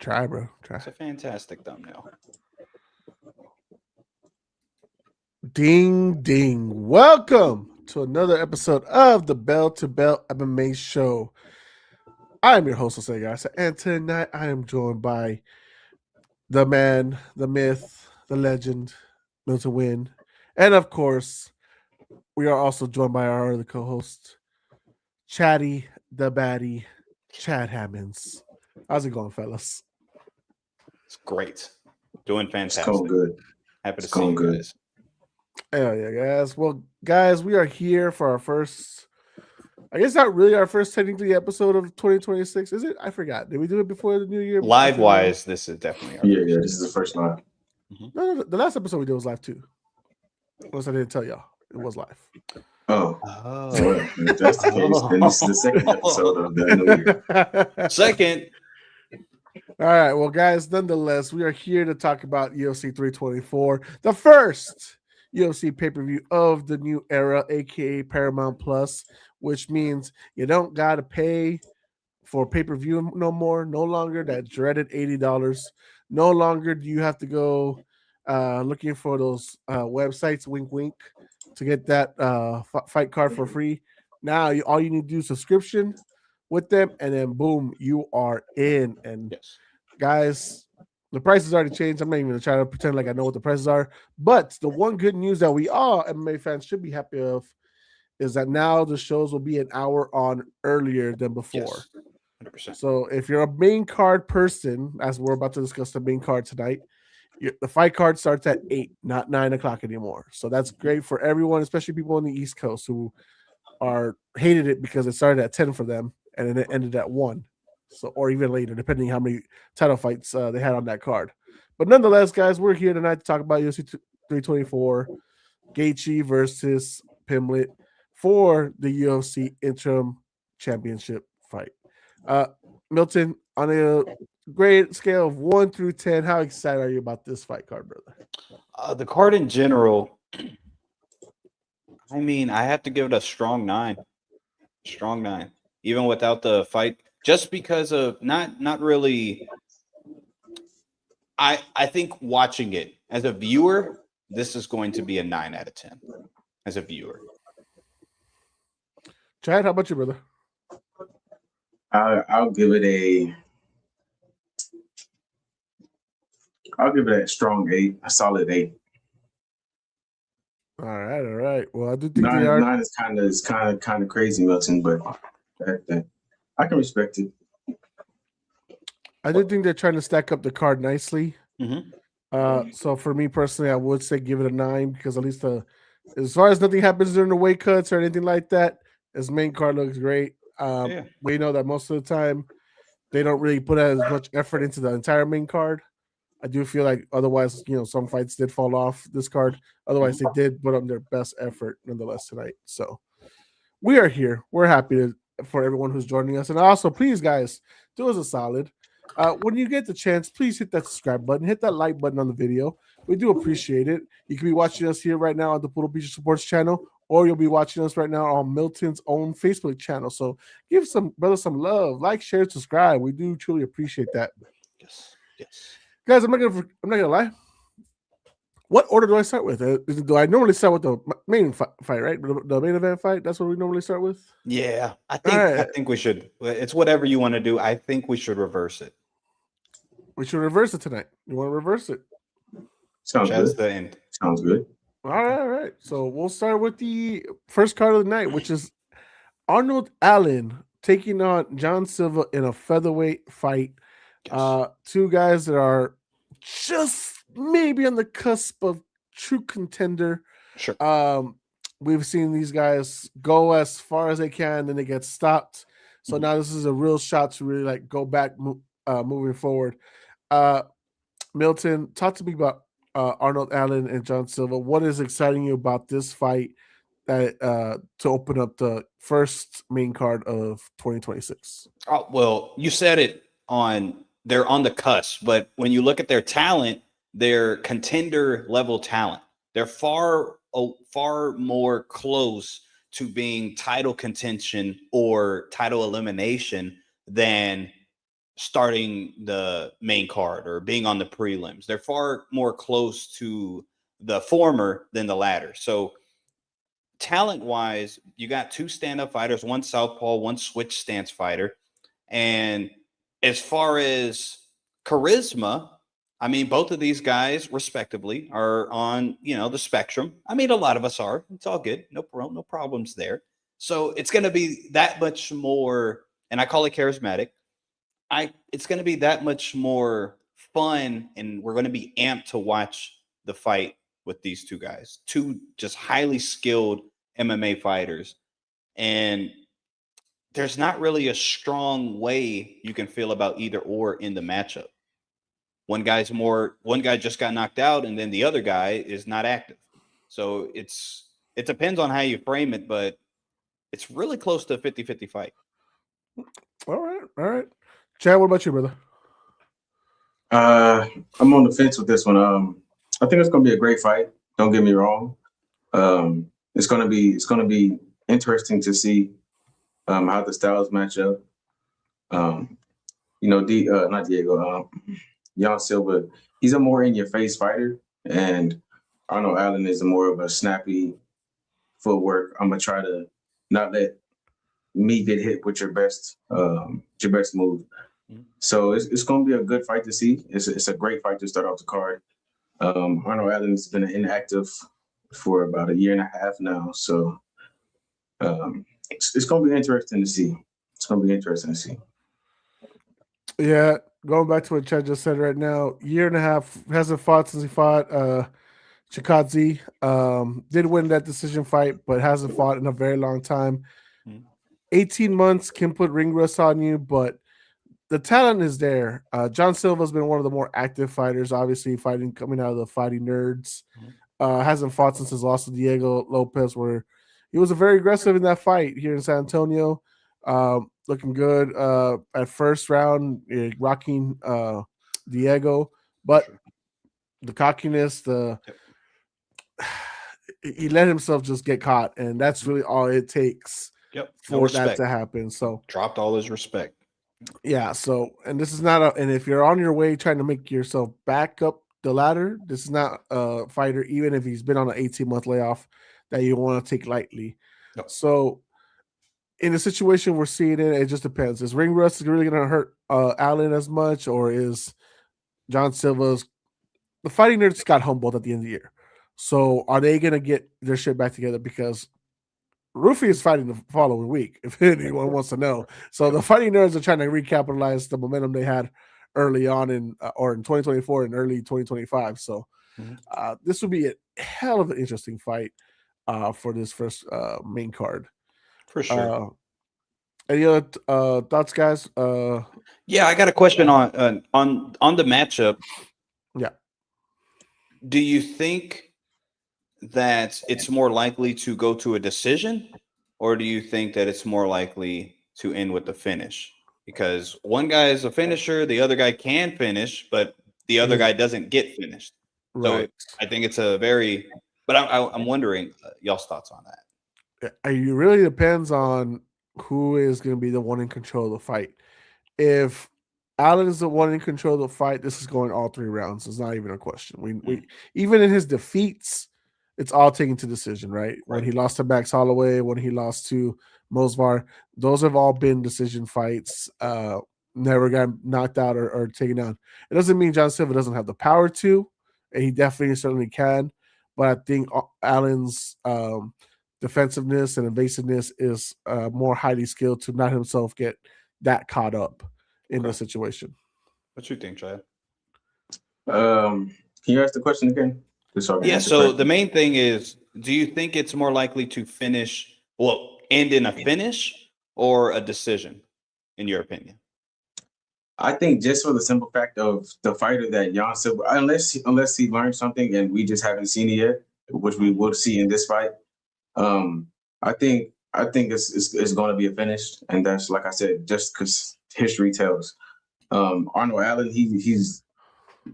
Try, bro. Try. It's a fantastic thumbnail. Ding, ding. Welcome to another episode of the Bell MMA Show. I'm your host, Jose Garza, and tonight I am joined by the man, the myth, the legend, Milton Wynn. And of course, we are also joined by our other co-host, Chatty the Baddie, Chad Hammonds. How's it going, fellas? It's great. Doing fantastic. It's going good. Happy to see you guys. Hell yeah, guys. Well, guys, we are here for our first, I guess not really our first technically episode of 2026, is it? I forgot. Did we do it before the new year? Live-wise, this is definitely our first. Yeah, this is the first live. No, the last episode we did was live too. Unless I didn't tell y'all. It was live. Oh. Well, if that's the case, then this is the second episode of the new year. Second. All right, well, guys, nonetheless, we are here to talk about UFC 324, the first UFC pay-per-view of the new era, aka Paramount Plus, which means you don't gotta pay for pay-per-view no more. No longer that dreaded $80. No longer do you have to go looking for those websites, wink, wink, to get that fight card for free. Now, all you need to do is subscription with them, and then boom, you are in. And guys, the prices already changed. I'm not even gonna try to pretend like I know what the prices are. But the one good news that we all MMA fans should be happy of is that now the shows will be an hour on earlier than before. Yes, 100%. So if you're a main card person, as we're about to discuss the main card tonight, the fight card starts at 8, not 9 o'clock anymore. So that's great for everyone, especially people on the East Coast who hated it because it started at 10 for them and then it ended at 1. So, or even later, depending how many title fights they had on that card. But nonetheless, guys, we're here tonight to talk about UFC 324, Gaethje versus Pimlet for the UFC Interim Championship fight. Milton, on a grade scale of 1 through 10, how excited are you about this fight card, brother? The card in general, I mean, I have to give it a strong 9. Strong 9. Even without the fight. Just because of not really, I think watching it as a viewer, this is going to be a 9 out of 10 as a viewer. Chad, how about you, brother? I'll give it a strong 8, a solid 8. All right. Well, I do think 9 is kind of crazy, Milton, but I can respect it. I do think they're trying to stack up the card nicely. So for me personally, I would say give it a 9 because at least as far as nothing happens during the weight cuts or anything like that, his main card looks great. We know that most of the time they don't really put as much effort into the entire main card. I do feel like otherwise, some fights did fall off this card. Otherwise, they did put on their best effort nonetheless tonight. So we are here. We're happy for everyone who's joining us. And also, please, guys, do us a solid. When you get the chance, please hit that subscribe button, hit that like button on the video. We do appreciate it. You can be watching us here right now on the Puro Pinche Sports channel, or you'll be watching us right now on Milton's own Facebook channel. So give some brothers some love, like, share, subscribe. We do truly appreciate that. Yes. Guys, I'm not gonna lie. What order do I start with? Do I normally start with the main fight, right? The main event fight. That's what we normally start with. Yeah, I think we should. It's whatever you want to do. I think we should reverse it. We should reverse it tonight. You want to reverse it? Sounds That's good. the end. Sounds good. All right. So we'll start with the first card of the night, which is Arnold Allen taking on John Silva in a featherweight fight. Yes. Two guys that are just maybe on the cusp of true contender. Sure. We've seen these guys go as far as they can, then they get stopped. So now this is a real shot to really go back, moving forward. Milton, talk to me about Arnold Allen and John Silva. What is exciting you about this fight that to open up the first main card of 2026? Oh, well, you said it they're on the cusp, but when you look at their talent, they're contender level talent. They're far more close to being title contention or title elimination than starting the main card or being on the prelims. They're far more close to the former than the latter. So talent wise, you got 2 stand-up fighters, 1 southpaw, 1 switch stance fighter. And as far as charisma, I mean, both of these guys respectively are on, the spectrum. I mean, a lot of us are. It's all good. No problems there. So it's going to be that much more, and I call it charismatic. It's going to be that much more fun, and we're going to be amped to watch the fight with these 2 guys, 2 just highly skilled MMA fighters. And there's not really a strong way you can feel about either or in the matchup. One guy just got knocked out, and then the other guy is not active. So it depends on how you frame it, but it's really close to a 50-50 fight. All right. Chad, what about you, brother? I'm on the fence with this one. I think it's gonna be a great fight. Don't get me wrong. It's gonna be interesting to see how the styles match up. Not Diego, Jan Silva, he's a more in-your-face fighter, and Arnold Allen is more of a snappy footwork. I'm gonna try to not let me get hit with your best move. So it's gonna be a good fight to see. It's a great fight to start off the card. Arnold Allen's been inactive for about 1.5 years now, so it's gonna be interesting to see. Yeah, going back to what Chad just said right now, 1.5 years, hasn't fought since he fought Chikadze. Did win that decision fight, but hasn't fought in a very long time. 18 months can put ring rust on you, but the talent is there. John Silva's been one of the more active fighters, obviously coming out of the Fighting Nerds. Hasn't fought since his loss to Diego Lopez, where he was very aggressive in that fight here in San Antonio. Looking good at first round, rocking Diego, but the cockiness, he let himself just get caught, and that's really all it takes for that to happen. So dropped all his respect. Yeah. So, and this is not and if you're on your way trying to make yourself back up the ladder, this is not a fighter, even if he's been on an 18-month layoff, that you want to take lightly. Yep. So, in the situation we're seeing it just depends. Is ring rust really going to hurt Allen as much, or is John Silva's the Fighting Nerds got humbled at the end of the year? So, are they going to get their shit back together? Because Rufy is fighting the following week, if anyone wants to know. So the Fighting Nerds are trying to recapitalize the momentum they had early on in 2024 and early 2025. So this will be a hell of an interesting fight for this first main card. For sure. Any other thoughts, guys? Yeah, I got a question on the matchup. Yeah. Do you think that it's more likely to go to a decision, or do you think that it's more likely to end with the finish? Because one guy is a finisher, the other guy can finish, but the other guy doesn't get finished. Right. So I think it's but I'm wondering y'all's thoughts on that. It really depends on who is going to be the one in control of the fight. If Allen is the one in control of the fight, this is going all 3 rounds. It's not even a question. We even in his defeats, it's all taken to decision, right? When he lost to Max Holloway, when he lost to Mosvar, those have all been decision fights. Never got knocked out or taken down. It doesn't mean John Silva doesn't have the power to, and he definitely certainly can. But I think Allen's defensiveness and evasiveness is more highly skilled to not himself get that caught up in the situation. What you think, Chad? Can you ask the question again? So the main thing is, do you think it's more likely to end in a finish or a decision, in your opinion? I think just for the simple fact of the fighter that Jan Silva, unless he learned something and we just haven't seen it yet, which we will see in this fight. I think it's going to be a finish, and that's, like I said, just because history tells. Arnold Allen,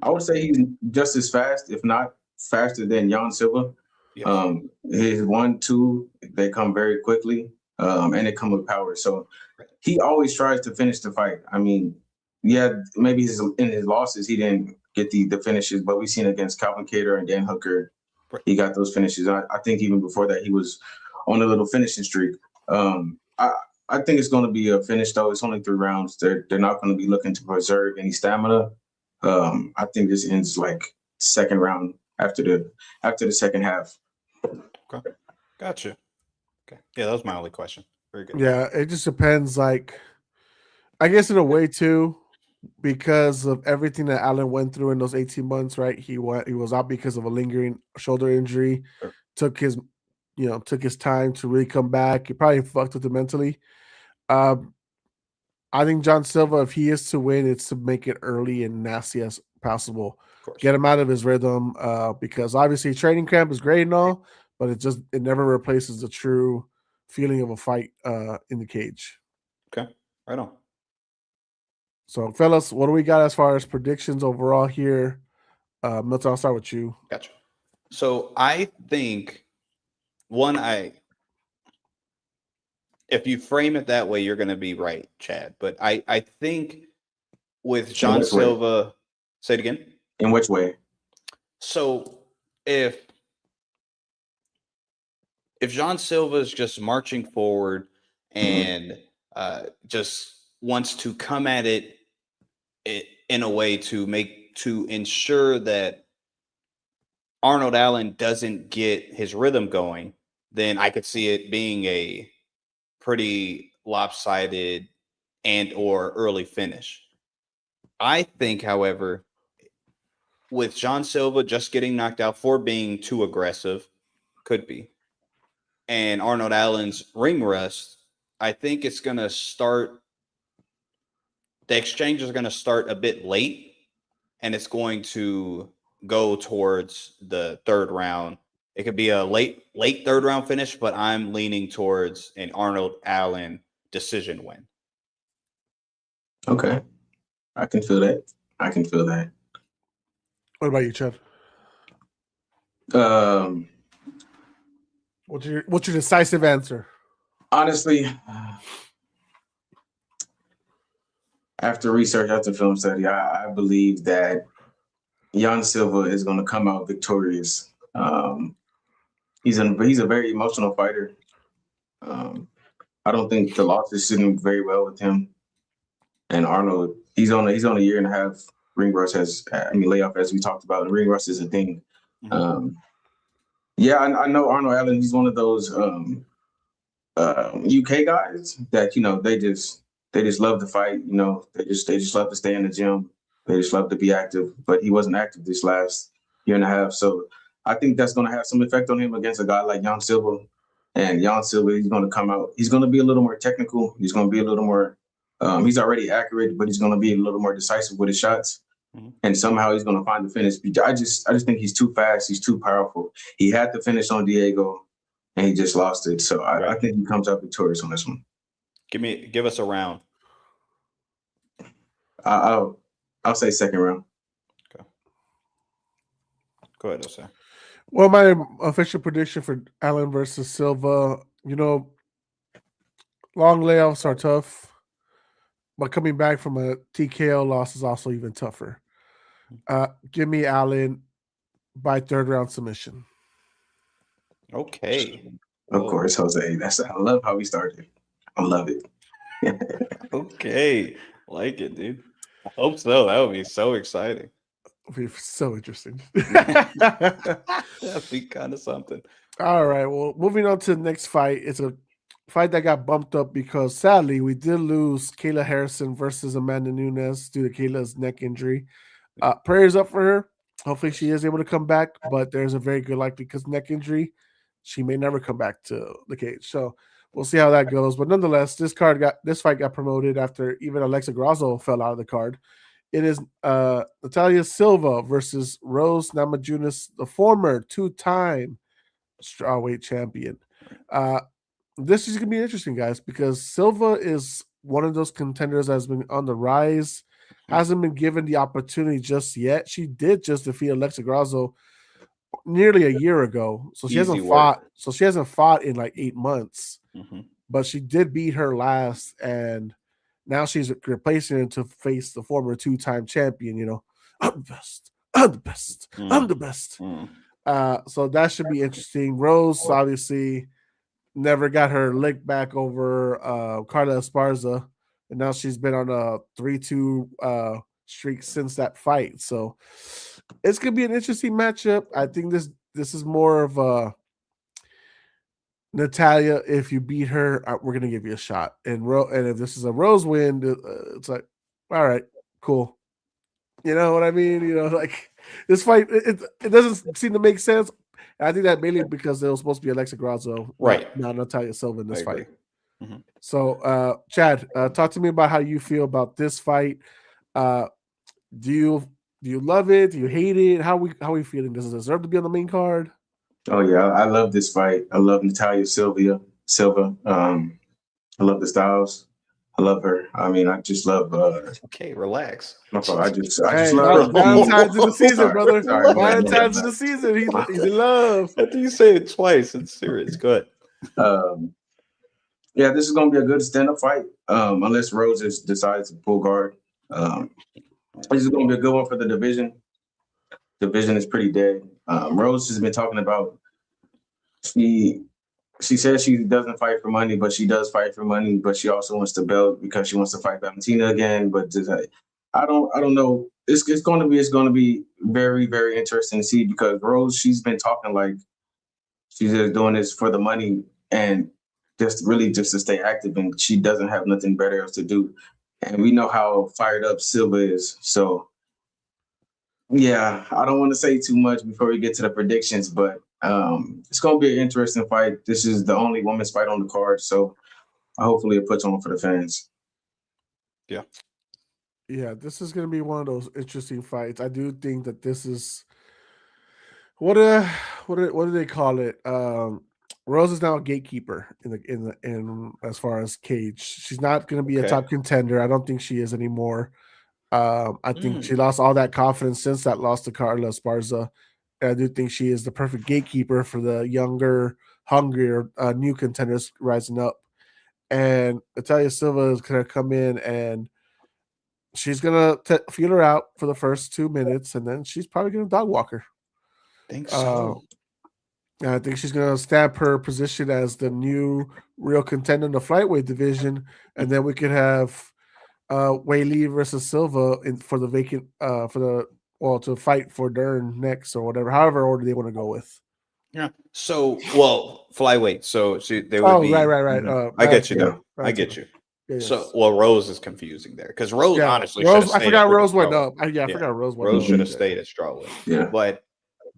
I would say he's just as fast, if not faster than Jan Silva. Yeah. His 1-2, they come very quickly, and they come with power. So he always tries to finish the fight. I mean, maybe in his losses he didn't get the finishes, but we've seen against Calvin Kattar and Dan Hooker, he got those finishes. I think even before that he was on a little finishing streak. I think it's going to be a finish though. It's only 3 rounds. They're not going to be looking to preserve any stamina. I think this ends like second round after the second half. Okay, gotcha. Okay, yeah, that was my only question. Very good. Yeah, it just depends. Like, I guess in a way too, because of everything that Allen went through in those 18 months, right? He was out because of a lingering shoulder injury. Sure. Took his time to really come back. He probably fucked with it mentally. I think John Silva, if he is to win, it's to make it early and nasty as possible. Get him out of his rhythm, because obviously training camp is great and all, but it never replaces the true feeling of a fight in the cage. Okay, right on. So, fellas, what do we got as far as predictions overall here? Milton, I'll start with you. Gotcha. So I think if you frame it that way, you're going to be right, Chad. But I think with John Silva, say it again. In which way? So if John Silva is just marching forward and just wants to come at it in a way to ensure that Arnold Allen doesn't get his rhythm going, then I could see it being a pretty lopsided and or early finish. I think, however, with John Silva just getting knocked out for being too aggressive, could be, and Arnold Allen's ring rust, I think it's going to start. The exchange is going to start a bit late, and it's going to go towards the third round. It could be a late third round finish, but I'm leaning towards an Arnold Allen decision win. Okay, I can feel that. What about you, Chad? What's your decisive answer? Honestly, after research, after film study, I believe that Jan Silva is going to come out victorious. He's a very emotional fighter. I don't think the loss is sitting very well with him. And Arnold, he's on a 1.5 year ring rust layoff, as we talked about. And ring rust is a thing. Yeah, I know Arnold Allen. He's one of those UK guys that they just love to fight. They just love to stay in the gym. They just love to be active. But he wasn't active this last 1.5 years. So I think that's going to have some effect on him against a guy like Jan Silva. And Jan Silva, he's going to come out. He's going to be a little more technical. He's going to be a little more. He's already accurate, but he's going to be a little more decisive with his shots. And somehow he's going to find the finish. I just think he's too fast. He's too powerful. He had the finish on Diego, and he just lost it. So I think he comes out victorious on this one. Give us a round. I'll say second round. Okay. Go ahead, Jose. Well, my official prediction for Allen versus Silva, long layoffs are tough, but coming back from a TKO loss is also even tougher. Give me Allen by third round submission. Okay. Of course, Jose. I love how we started. I love it. Okay. Like it, dude. I hope so. That would be so exciting. It'd be so interesting. That'd be kind of something. All right. Well, moving on to the next fight. It's a fight that got bumped up because sadly we did lose Kayla Harrison versus Amanda Nunes due to Kayla's neck injury. Prayers up for her. Hopefully she is able to come back, but there's a very good likelihood because neck injury, she may never come back to the cage. So we'll see how that goes. But nonetheless, this fight got promoted after even Alexa Grasso fell out of the card. It is Natalia Silva versus Rose Namajunas, the former 2-time strawweight champion. This is going to be interesting, guys, because Silva is one of those contenders that has been on the rise, hasn't been given the opportunity just yet. She did just defeat Alexa Grasso nearly a year ago, so she hasn't fought. So she hasn't fought in like 8 months, but she did beat her last, and Now she's replacing him to face the former 2-time champion. You know, I'm the best. I'm the best. I'm the best. So that should be interesting. Rose obviously never got her lick back over Carla Esparza, and now she's been on a 3-2 streak since that fight. So it's gonna be an interesting matchup. I think this is more of a Natalia. If you beat her, we're gonna give you a shot. And if this is a Rose win, it's like, all right, cool. You know what I mean? You know, like this fight, it doesn't seem to make sense. I think that mainly because it was supposed to be Alexa Grasso, right? Not Natalia Silva in this fight. Mm-hmm. So, Chad, talk to me about how you feel about this fight. Do you love it? Do you hate it? How are we feeling? Does it deserve to be on the main card? Oh yeah, I love this fight. I love Natalia Silva. I love the styles. I love her. I mean, I just love. Okay, relax. I just love Valentine's in the season, brother. Sorry, Valentine's in the season. He's in love. I think you say it twice. It's serious. Good. Yeah, this is going to be a good stand-up fight, unless Rose decides to pull guard. This is going to be a good one for the division. Division is pretty dead. Rose has been talking about she says she doesn't fight for money, but she does fight for money. But she also wants the belt because she wants to fight Valentina again. But I don't know. It's going to be very, very interesting to see because Rose, she's been talking like she's just doing this for the money and just to stay active, and she doesn't have nothing better else to do. And we know how fired up Silva is. So yeah, I don't want to say too much before we get to the predictions, but it's going to be an interesting fight. This is the only women's fight on the card, so hopefully it puts on for the fans. Yeah, this is going to be one of those interesting fights. I do think that this is what do they call it? Rose is now a gatekeeper in as far as cage. She's not going to be a top contender. I don't think she is anymore. I think she lost all that confidence since that loss to Carla Esparza. I do think she is the perfect gatekeeper for the younger, hungrier, new contenders rising up. And Natalia Silva is going to come in and she's going to feel her out for the first 2 minutes, and then she's probably going to dog walk her. I think so. I think she's going to stamp her position as the new real contender in the flyweight division, and then we could have Weili versus Silva for the vacant to fight for Dern next or whatever, however order they want to go with. Yeah. So, flyweight. So they would be. Right. I get you. Though. I get you. Yeah, yes. So, Rose is confusing there because Rose honestly. I forgot Rose went up. I forgot Rose went up. Rose should have stayed at strawweight. Yeah. But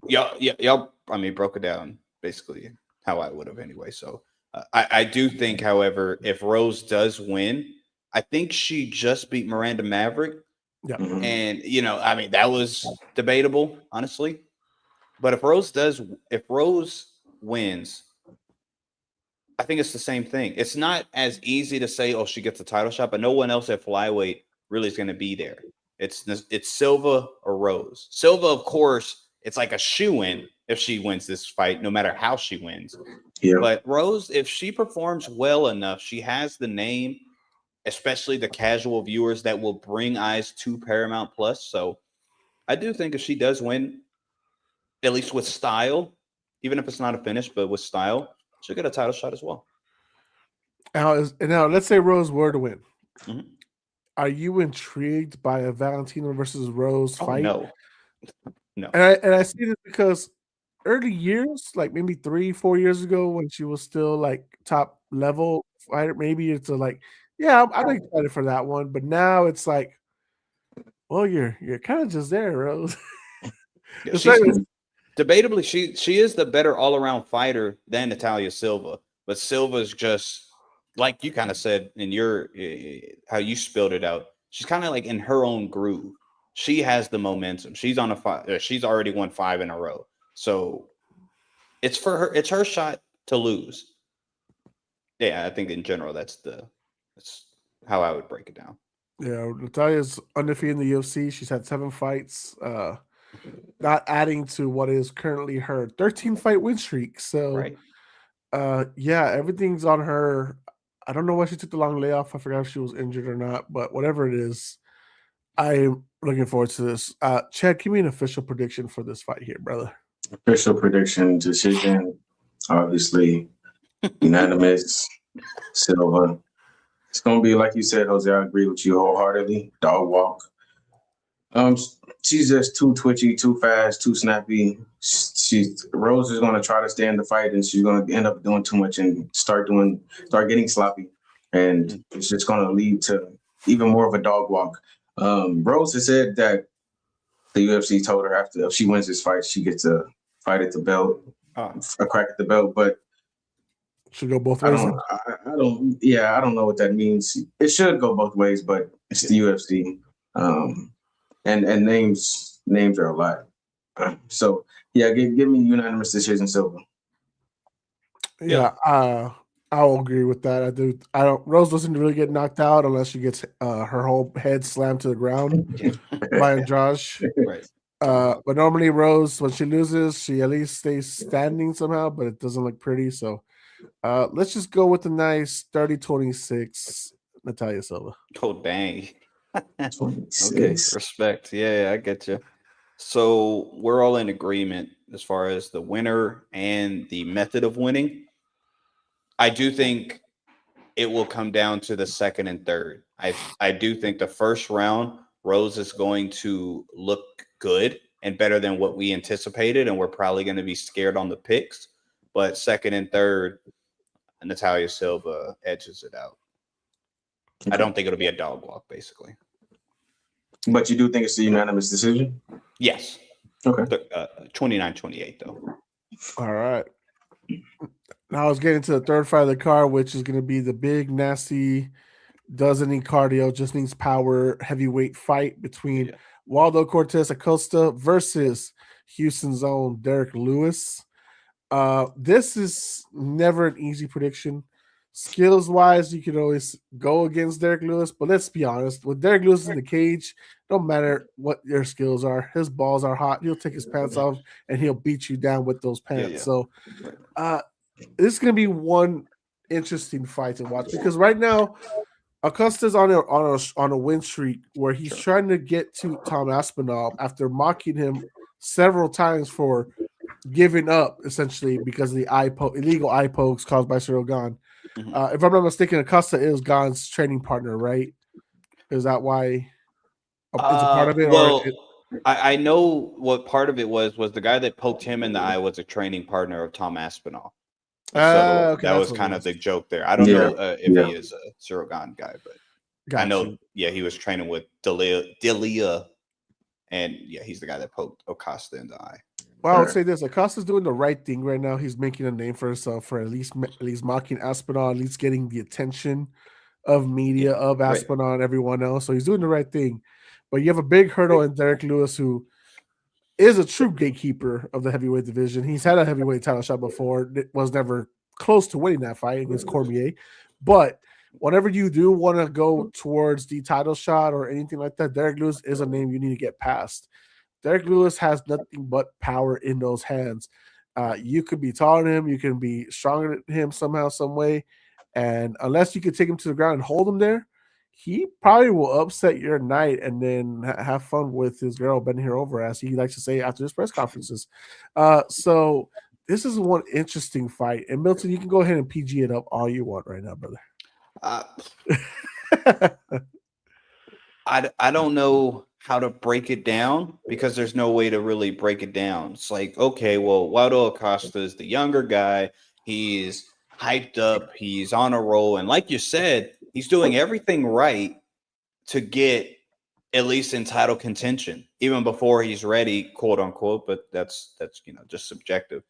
y'all. I mean, broke it down basically how I would have anyway. So I do think, however, if Rose does win, I think she just beat Miranda Maverick. Yeah. And, I mean, that was debatable, honestly. But if Rose wins, I think it's the same thing. It's not as easy to say, she gets a title shot, but no one else at flyweight really is going to be there. It's Silva or Rose. Silva, of course, it's like a shoo-in if she wins this fight, no matter how she wins. Yeah. But Rose, if she performs well enough, she has the name, especially the casual viewers that will bring eyes to Paramount Plus. So I do think if she does win, at least with style, even if it's not a finish, but with style, she'll get a title shot as well. Now let's say Rose were to win. Mm-hmm. Are you intrigued by a Valentina versus Rose fight? No. And I see this because early years, like maybe 3-4 years ago, when she was still like top level fighter, maybe it's I'm excited for that one. But now it's like, well, you're kind of just there, Rose. Debatably, she is the better all-around fighter than Natalia Silva, but Silva's just like you kind of said in your how you spilled it out. She's kind of like in her own groove. She has the momentum. She's on she's already won 5 in a row, so it's for her. It's her shot to lose. Yeah, I think in general that's how I would break it down. Yeah, Natalia's undefeated in the UFC. She's had 7 fights. Not adding to what is currently her 13-fight win streak. So, everything's on her. I don't know why she took the long layoff. I forgot if she was injured or not, but whatever it is, I'm looking forward to this. Chad, give me an official prediction for this fight here, brother. Official prediction decision, obviously unanimous. Silva. It's gonna be like you said, Jose. I agree with you wholeheartedly. Dog walk. She's just too twitchy, too fast, too snappy. Rose is gonna try to stay in the fight, and she's gonna end up doing too much and start getting sloppy, and it's just gonna lead to even more of a dog walk. Rose has said that the UFC told her after if she wins this fight, she gets a fight at the belt, a crack at the belt, but. Should go both ways. I don't know what that means. It should go both ways, but it's the UFC. And names are a lot. So yeah, give me unanimous decision, Silva. Yeah, I'll agree with that. I don't. Rose doesn't really get knocked out unless she gets her whole head slammed to the ground by Andrade. Right. But normally Rose, when she loses, she at least stays standing somehow, but it doesn't look pretty. So let's just go with the nice 30-26 Natalia Silva. Oh, dang. Okay, respect. Yeah, I get you. So we're all in agreement as far as the winner and the method of winning. I do think it will come down to the second and third. I do think the first round, Rose is going to look good and better than what we anticipated, and we're probably going to be scared on the picks. But second and third, Natalia Silva edges it out. Okay. I don't think it'll be a dog walk, basically. But you do think it's a unanimous decision? Yes. Okay. 29-28, though. All right. Now let's get into the third fight of the card, which is going to be the big, nasty, doesn't need cardio, just needs power, heavyweight fight between Waldo Cortez Acosta versus Houston's own Derek Lewis. This is never an easy prediction. Skills-wise, you can always go against Derek Lewis, but let's be honest. With Derek Lewis in the cage, no matter what your skills are, his balls are hot. He'll take his pants off, and he'll beat you down with those pants. Yeah. So this is going to be one interesting fight to watch because right now, Acosta's on a win streak where he's trying to get to Tom Aspinall after mocking him several times for giving up, essentially, because of the illegal eye pokes caused by Cyril Gane. If I'm not mistaken, Acosta is Gane's training partner, right? Is that why it's a part of it? Well, I know what part of it was the guy that poked him in the eye was a training partner of Tom Aspinall. So okay, that was kind of the joke there. I don't know if he is a Cyril Gane guy, but I know, he was training with Delia, and he's the guy that poked Acosta in the eye. Well, I would say this: Acosta's doing the right thing right now. He's making a name for himself for at least mocking Aspinall, at least getting the attention of media of Aspinall and everyone else. So he's doing the right thing. But you have a big hurdle in Derek Lewis, who is a true gatekeeper of the heavyweight division. He's had a heavyweight title shot before. It was never close to winning that fight against Cormier. But whenever you do want to go towards the title shot or anything like that, Derek Lewis is a name you need to get past. Derek Lewis has nothing but power in those hands. You could be taller than him. You can be stronger than him somehow, some way. And unless you could take him to the ground and hold him there, he probably will upset your night and then have fun with his girl bending her over, as he likes to say after his press conferences. So this is one interesting fight. And Milton, you can go ahead and PG it up all you want right now, brother. I don't know how to break it down because there's no way to really break it down. It's like, okay, well, Waldo Acosta is the younger guy. He's hyped up. He's on a roll. And like you said, he's doing everything right to get at least in title contention, even before he's ready, quote unquote. But that's just subjective.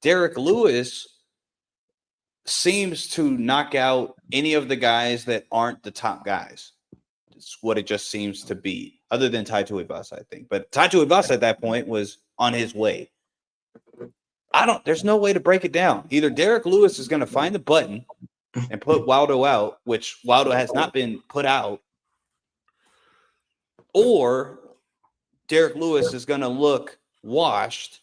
Derek Lewis seems to knock out any of the guys that aren't the top guys. It's what it just seems to be, other than Taito Ivasa, I think. But Taito Ivasa at that point was on his way. There's no way to break it down. Either Derek Lewis is going to find the button and put Waldo out, which Waldo has not been put out, or Derek Lewis is going to look washed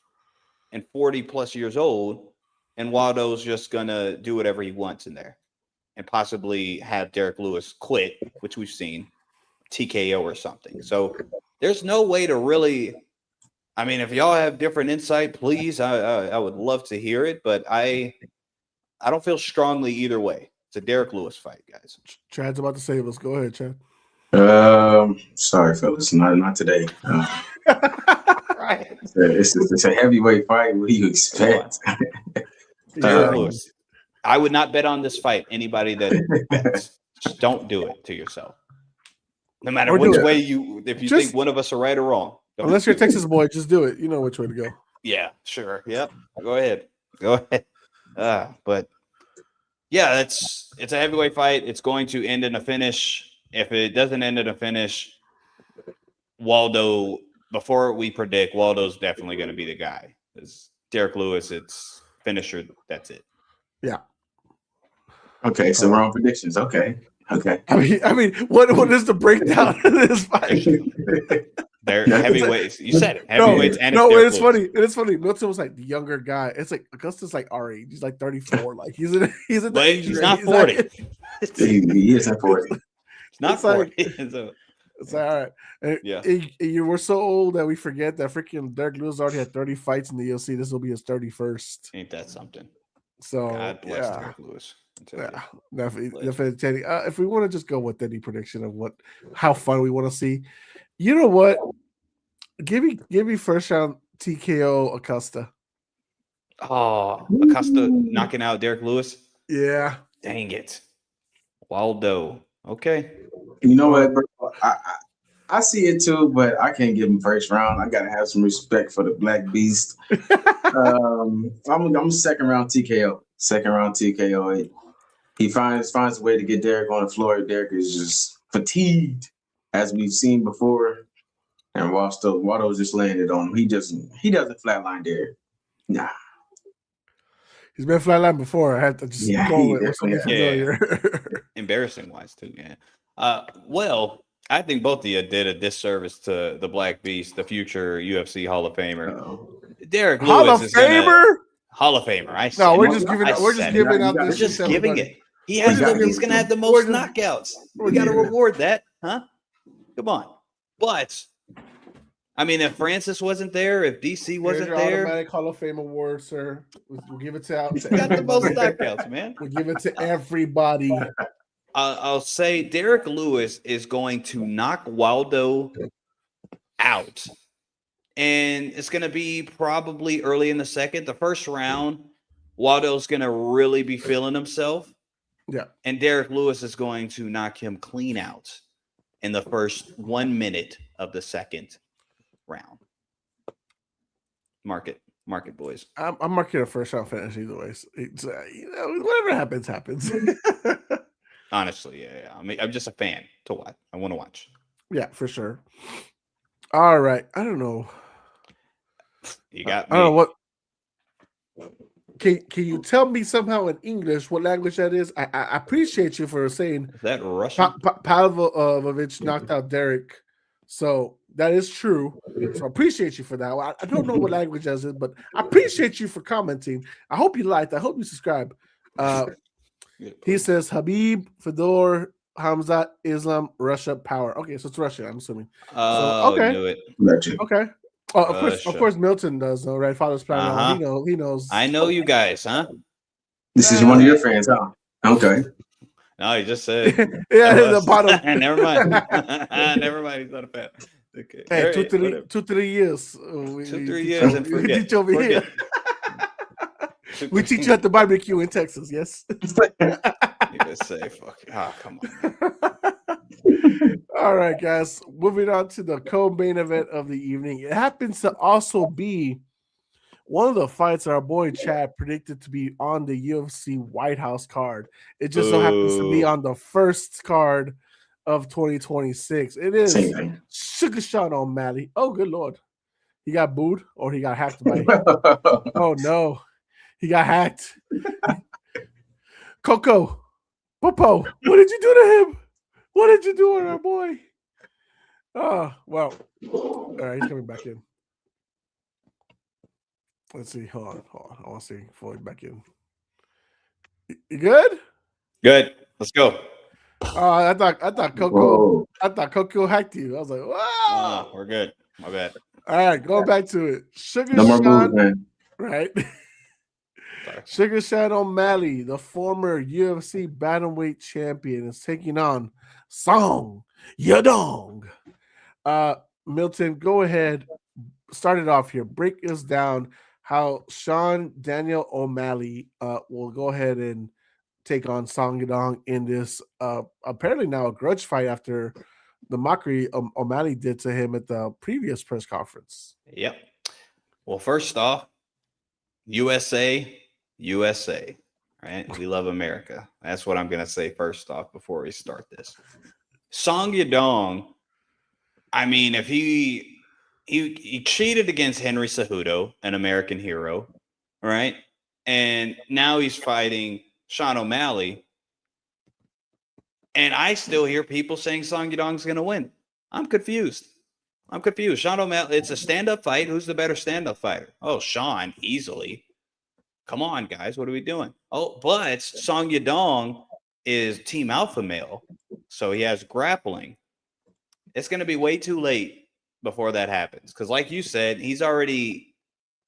and 40 plus years old, and Waldo's just going to do whatever he wants in there. and possibly have Derek Lewis quit, which we've seen, TKO or something. So there's no way to really. I mean, if y'all have different insight, please, I would love to hear it. But I don't feel strongly either way. It's a Derek Lewis fight, guys. Chad's about to save us. Go ahead, Chad. Sorry, fellas, not today. Right. It's a heavyweight fight. What do you expect? Derek Lewis. I would not bet on this fight. Anybody that bets, just don't do it to yourself. No matter which way if you think one of us are right or wrong. Unless you're a Texas boy, just do it. You know which way to go. Yeah, sure. Yep. Go ahead. But yeah, it's a heavyweight fight. It's going to end in a finish. If it doesn't end in a finish, Waldo, before we predict, Waldo's definitely going to be the guy. It's Derek Lewis, it's finisher. That's it. Yeah. Okay, so wrong predictions. Okay. I mean, what is the breakdown of this fight? They're heavyweights. You said it. Heavyweights and it's funny. It's funny. Milton was like the younger guy. It's like Augustus like our age. He's like 34. Like he's in but he's not 40. He isn't 40. He's not 40. It's all right. Yeah. You were so old that we forget that freaking Derek Lewis already had 30 fights in the UFC. This will be his 31st. Ain't that something? So God bless Derek Lewis. Yeah, definitely. Teddy. If we want to just go with any prediction of how fun we want to see, you know what? Give me first round TKO Acosta. Oh, Acosta knocking out Derek Lewis. Yeah. Dang it, Waldo. Okay. You know what, bro? I see it too, but I can't give him first round. I gotta have some respect for the Black Beast. I'm second round TKO. Second round TKO. He finds a way to get Derek on the floor. Derek is just fatigued, as we've seen before. And Waldo's just laying it on him. He doesn't flatline Derek. Nah. He's been flatline before. I have to just go with something familiar. Embarrassing wise too, yeah. Well, I think both of you did a disservice to the Black Beast, the future UFC Hall of Famer. Derek Lewis Hall of Famer? Hall of Famer. We're just giving out this. We're just giving it. He's going to have the most knockouts. We got to reward that, huh? Come on. But I mean, if Francis wasn't there, if DC wasn't there, automatic Hall of Fame award, sir. We'll give it to He got the most knockouts, man. We'll give it to everybody. I'll say Derek Lewis is going to knock Waldo out. And it's going to be probably early in the second. The first round, Waldo's going to really be feeling himself. Yeah. And Derek Lewis is going to knock him clean out in the first 1 minute of the second round. Mark it, boys. I'm marking a first round finish either way. It's, whatever happens. Honestly, yeah. I mean, I'm just a fan to watch. I want to watch. Yeah, for sure. All right. I don't know. You got me. I don't know what. Can you tell me somehow in English what language that is? I appreciate you for saying is that Russian? Pavlovich knocked out Derek. So that is true. So I appreciate you for that. I don't know what language that is, but I appreciate you for commenting. I hope you liked. I hope you subscribe. He says Habib, Fedor, Hamzat, Islam, Russia, power. Okay, so it's Russia, I'm assuming. Okay. Knew it. Okay. Of course, Milton does, though, right? Father's plan. He knows. I know you guys, huh? This is one of your fans, huh? Okay. No, he just said. Yeah, the bottom. Never mind. Never mind. He's not a fan. Okay. Hey, 2-3 years. 2-3 years and forget. We teach over here. We teach you at the barbecue in Texas. Yes. You just say, "Fuck." Oh, come on. All right, guys. Moving on to the co-main event of the evening. It happens to also be one of the fights that our boy Chad predicted to be on the UFC White House card. It just so happens to be on the first card of 2026. It is Sugar Sean O'Malley. Oh, good Lord. He got booed or he got hacked by. Oh, no. He got hacked. Coco, Popo, what did you do to him? What did you do to our boy? Oh, well. All right, he's coming back in. Let's see. Hold on. I want to see Floyd back in. You good? Good. Let's go. Oh, I thought Coco hacked you. I was like, wow. We're good. My bad. All right, going back to it. Sugar No more moves, Sean, man. right? Sorry. Sugar Sean O'Malley, the former UFC bantamweight champion, is taking on Song Yadong. Milton, go ahead. Start it off here. Break us down how Sean Daniel O'Malley will go ahead and take on Song Yadong in this apparently now a grudge fight after the mockery O'Malley did to him at the previous press conference. Yep. Well, first off, USA, right? We love America. That's what I'm going to say first off before we start this. Song Yadong, I mean, if he cheated against Henry Cejudo, an American hero, right? And now he's fighting Sean O'Malley. And I still hear people saying Song Yadong's going to win. I'm confused. Sean O'Malley, it's a stand-up fight. Who's the better stand-up fighter? Oh, Sean, easily. Come on, guys. What are we doing? Oh, but Song Yadong is team alpha male, so he has grappling. It's going to be way too late before that happens. Because like you said,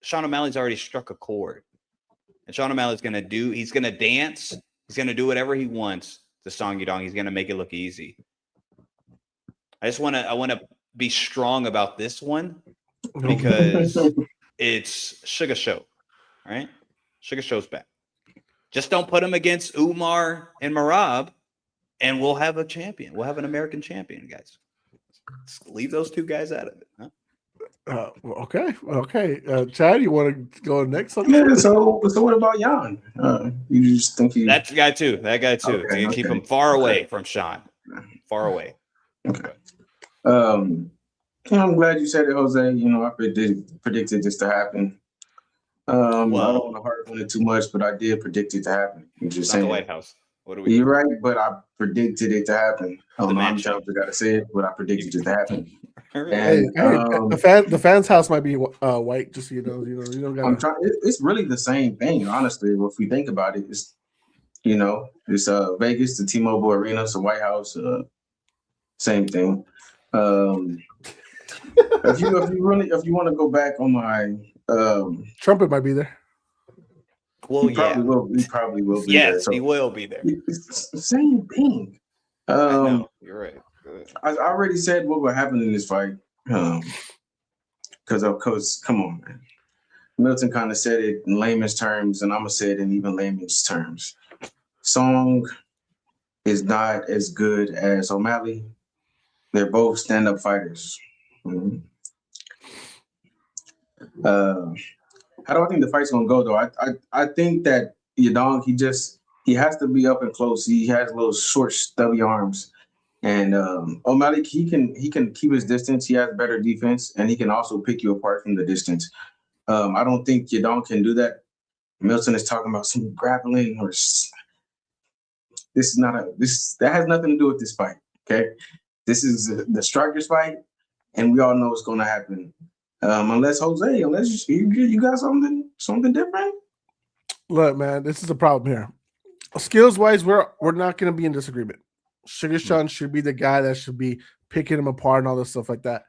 Sean O'Malley's already struck a chord. And Sean O'Malley's going to he's going to dance. He's going to do whatever he wants to Song Yadong. He's going to make it look easy. I want to be strong about this one because it's Sugar Show, right? Sugar Show's back. Just don't put him against Umar and Merab, and we'll have a champion. We'll have an American champion, guys. Just leave those two guys out of it. Huh? Okay. Chad, you want to go next? Yeah, so what about Jan? You just think he... That guy too. Okay, Keep him far away from Sean. Far away. Okay. I'm glad you said it, Jose. I predicted this to happen. I don't want to harp on it too much, but I did predict it to happen. I'm just saying. The White House. What are we? You're right, but I predicted it to happen. I don't know how many times I got to say it, but I predicted it to happen. And, the fans' house might be white, just so you know. You don't got. It's really the same thing, honestly. If we think about it, it's Vegas, the T-Mobile Arena, it's the White House, same thing. If you want to go back on my Trumpet might be there. Well, he probably will be there. Yes, he will be there. It's the same thing. I know, you're right. I already said what would happen in this fight. Because come on, man. Milton kind of said it in layman's terms, and I'm gonna say it in even layman's terms. Song is not as good as O'Malley. They're both stand-up fighters. Mm-hmm. How do I think the fight's gonna go though? I think that Yadong, he has to be up and close. He has little short, stubby arms, and O'Malley he can keep his distance. He has better defense, and he can also pick you apart from the distance. I don't think Yadong can do that. Milton is talking about some grappling or that has nothing to do with this fight. Okay, this is the strikers fight, and we all know what's going to happen. Unless you got something different. Look, man, this is the problem here. Skills wise, we're not going to be in disagreement. Sugar Sean should be the guy that should be picking him apart and all this stuff like that.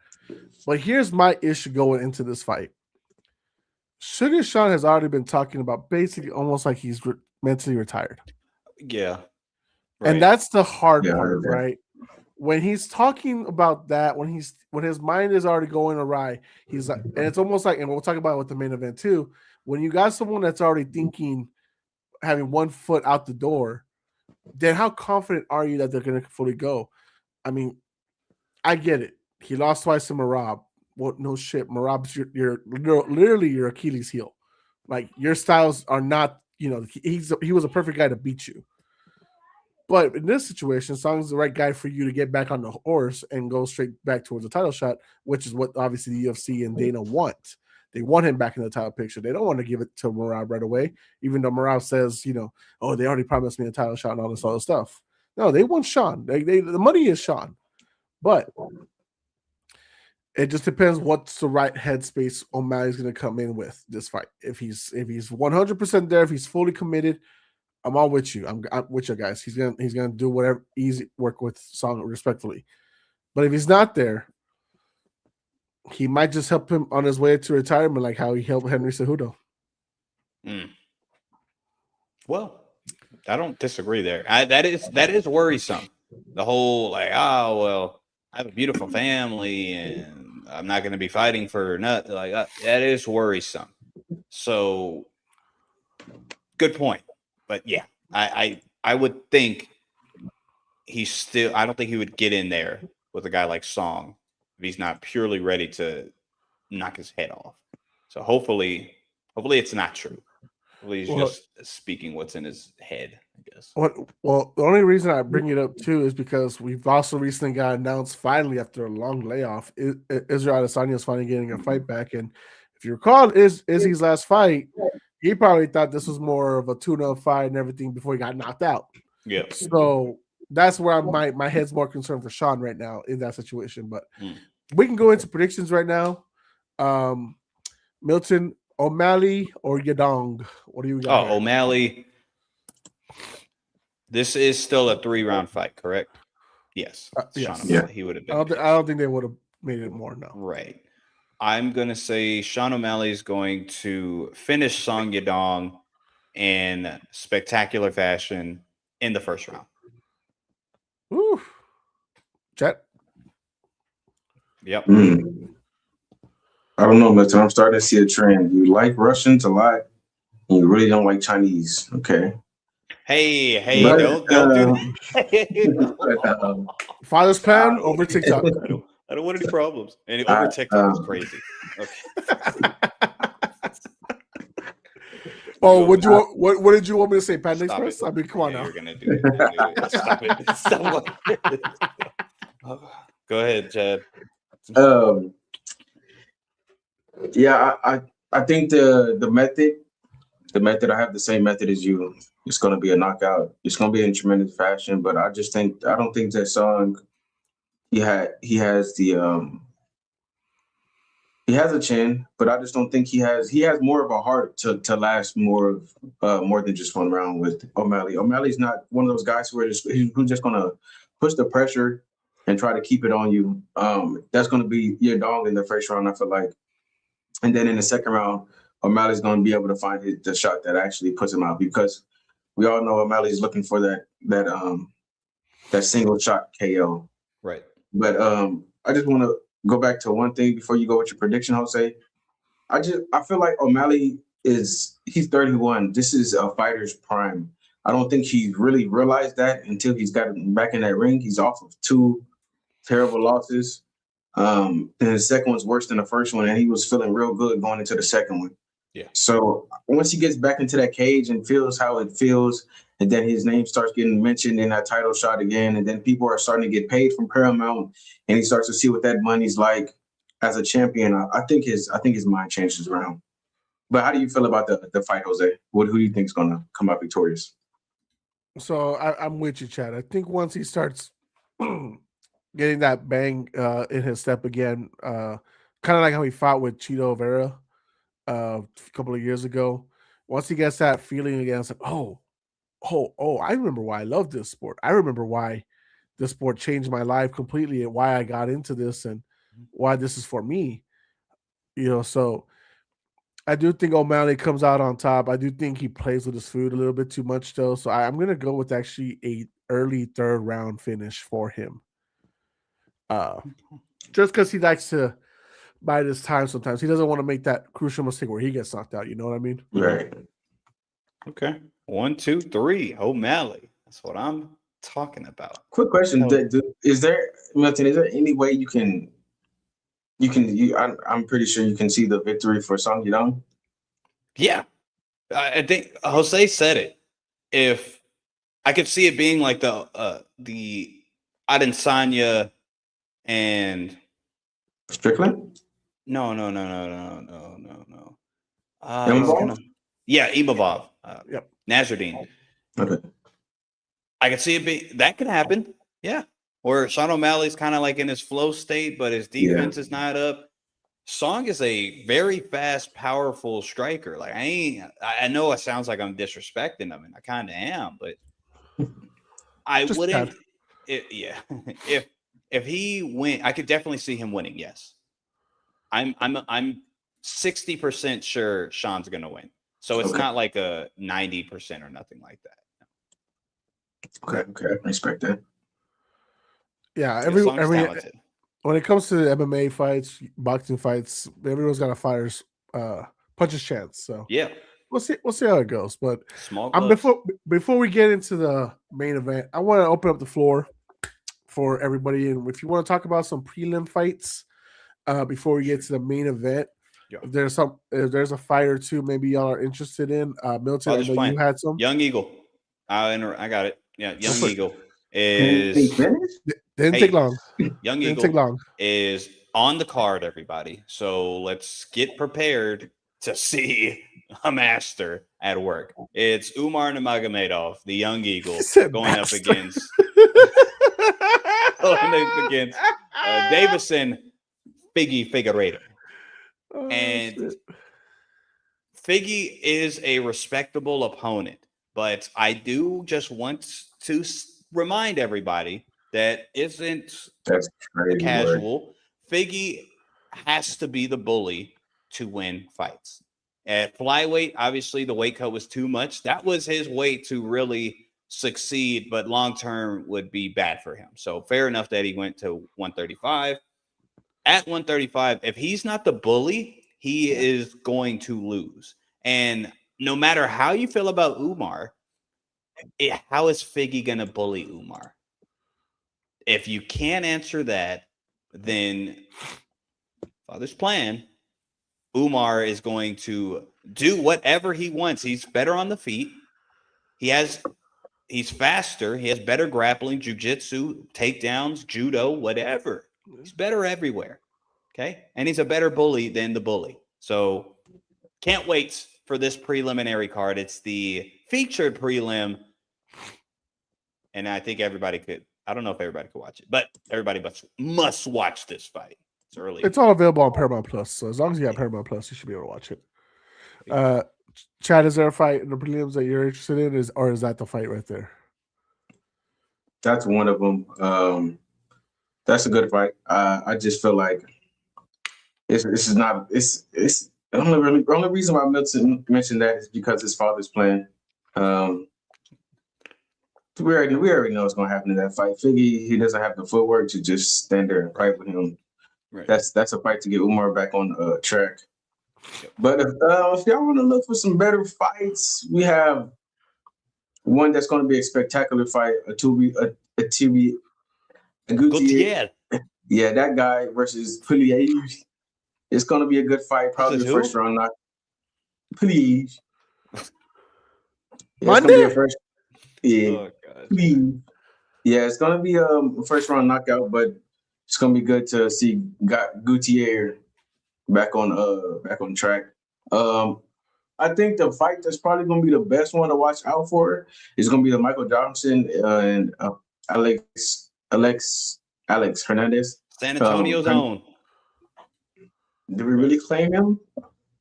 But here's my issue going into this fight. Sugar Sean has already been talking about basically almost like he's mentally retired. Yeah. Right. And that's the hard part, right? When he's talking about that, when his mind is already going awry, he's like, and it's almost like, and we'll talk about it with the main event too. When you got someone that's already thinking, having one foot out the door, then how confident are you that they're going to fully go? I mean, I get it. He lost twice to Merab. Well, no shit. Merab's you're literally your Achilles heel. Like your styles are not, he was a perfect guy to beat you. But in this situation, Song's the right guy for you to get back on the horse and go straight back towards the title shot, which is what obviously the UFC and Dana want. They want him back in the title picture. They don't want to give it to Merab right away, even though Merab says, they already promised me a title shot and all this other stuff. No, they want Sean. The money is Sean. But it just depends what's the right headspace O'Malley's going to come in with this fight. If he's 100% there, if he's fully committed, I'm all with you. I'm with you guys. He's gonna do whatever easy work with Song respectfully. But if he's not there, he might just help him on his way to retirement, like how he helped Henry Cejudo. Well, I don't disagree there. That is worrisome. The whole like, oh well, I have a beautiful family and I'm not going to be fighting for nothing. Like that is worrisome. So, good point. But yeah, I would think he's still. I don't think he would get in there with a guy like Song if he's not purely ready to knock his head off. So hopefully it's not true. He's just speaking what's in his head, I guess. Well, the only reason I bring it up too is because we've also recently got announced finally after a long layoff, Israel Adesanya is finally getting a fight back. And if you recall, Izzy's last fight, he probably thought this was more of a tune-up fight and everything before he got knocked out. Yeah. So that's where my head's more concerned for Sean right now in that situation. But we can go into predictions right now. Milton, O'Malley or Yadong? What do you got? Oh, O'Malley. This is still a 3-round fight, correct? Yes. Yes. Yeah. He would have been. I don't think they would have made it more. No. Right. I'm gonna say Sean O'Malley is going to finish Song Yadong in spectacular fashion in the first round. Woo. Chet. Yep. I don't know, Milton. I'm starting to see a trend. You like Russians a lot, and you really don't like Chinese. Okay. Hey, but, don't do that. Father's plan over TikTok. I don't want any problems. And over TikTok is crazy. Okay. Oh, what did you want me to say? Panda Express? I mean, come on now. You're gonna do it. Stop it. Stop it. Go ahead, Chad. Yeah, I think the method, I have the same method as you. It's going to be a knockout. It's going to be in tremendous fashion, but I don't think that Song, he has a chin, but I just don't think he has more of a heart to last more than just one round with O'Malley. O'Malley's not one of those guys who's just going to push the pressure and try to keep it on you. That's going to be your dog in the first round, I feel like. And then in the second round, O'Malley's going to be able to find the shot that actually puts him out, because we all know O'Malley's looking for that single shot KO. Right. But I just want to go back to one thing before you go with your prediction, Jose. I feel like O'Malley he's 31. This is a fighter's prime. I don't think he really realized that until he's got back in that ring. He's off of 2 terrible losses. And the second one's worse than the first one, and he was feeling real good going into the second one. Yeah. So once he gets back into that cage and feels how it feels, and then his name starts getting mentioned in that title shot again, and then people are starting to get paid from Paramount, and he starts to see what that money's like as a champion, I think his mind changes around. But how do you feel about the fight, Jose? Who do you think is going to come out victorious? So I'm with you, Chad. I think once he starts getting that bang in his step again, kind of like how he fought with Chito Vera a couple of years ago. Once he gets that feeling again, it's like, oh, I remember why I love this sport. I remember why this sport changed my life completely and why I got into this and why this is for me. So I do think O'Malley comes out on top. I do think he plays with his food a little bit too much, though. So I'm going to go with actually a early 3rd round finish for him. Just because he likes to bide his time sometimes. He doesn't want to make that crucial mistake where he gets knocked out. You know what I mean? Right. Okay. 1, 2, 3. O'Malley. That's what I'm talking about. Quick question: is there, Milton? Is there any way you can? I'm pretty sure you can see the victory for Song Yadong. Yeah, I think Jose said it. If I could see it being like the Adesanya and Strickland. No. Imavov. Yep. Nasruddin. Okay. I could see it that could happen. Yeah. Or Sean O'Malley's kind of like in his flow state, but his defense is not up. Song is a very fast, powerful striker. Like I know it sounds like I'm disrespecting him, and I kind of am, but I Just wouldn't. bad. Yeah, if he win, I could definitely see him winning. Yes, I'm 60% sure Sean's gonna win. So it's not like a 90% or nothing like that. Okay, I respect that. Yeah, Song's talented. When it comes to the MMA fights, boxing fights, everyone's got a fighter's puncher's chance. So yeah, we'll see how it goes. But small gloves. Before we get into the main event, I want to open up the floor for everybody. And if you want to talk about some prelim fights before we get to the main event, if there's a fight or two maybe y'all are interested in, Milton, I know you had some. Young Eagle. I got it. Yeah, Young Eagle is didn't take long. Young Eagle is on the card, everybody. So let's get prepared to see a master at work. It's Umar Nurmagomedov, the Young Eagle, going up against Davison Figueiredo. And Figgy is a respectable opponent, but I do just want to remind everybody that's the casual. Figgy has to be the bully to win fights. At flyweight, obviously the weight cut was too much. That was his weight to really succeed, but long term would be bad for him. So fair enough that he went to 135. At 135, if he's not the bully, he is going to lose. And no matter how you feel about Umar, how is Figgy going to bully Umar? If you can't answer that, then Father's plan, Umar is going to do whatever he wants. He's better on the feet. He's faster. He has better grappling, jiu-jitsu, takedowns, judo, whatever. He's better everywhere. Okay. And he's a better bully than the bully. So can't wait for this preliminary card. It's the featured prelim. And I think everybody I don't know if everybody could watch it, but everybody must watch this fight. It's early. It's all available on Paramount Plus. So as long as you got Paramount Plus, you should be able to watch it. Chad, is there a fight in the prelims that you're interested in, or is that the fight right there? That's one of them. That's a good fight. I just feel like it's the only reason why Milton mentioned that is because his father's plan. We already know what's going to happen in that fight. Figgy, he doesn't have the footwork to just stand there and fight with him. Right. That's a fight to get Umar back on track. But if y'all want to look for some better fights, we have one that's going to be a spectacular fight. A Gutierrez. Yeah, that guy versus Pinche. It's going to be a good fight. Probably the first round knock. Pinche. Monday? Yeah. Oh, yeah, it's gonna be a first round knockout, but it's gonna be good to see Gutierrez back on track. I think the fight that's probably gonna be the best one to watch out for is gonna be the Michael Johnson and Alex Hernandez. San Antonio's own. Did we really claim him?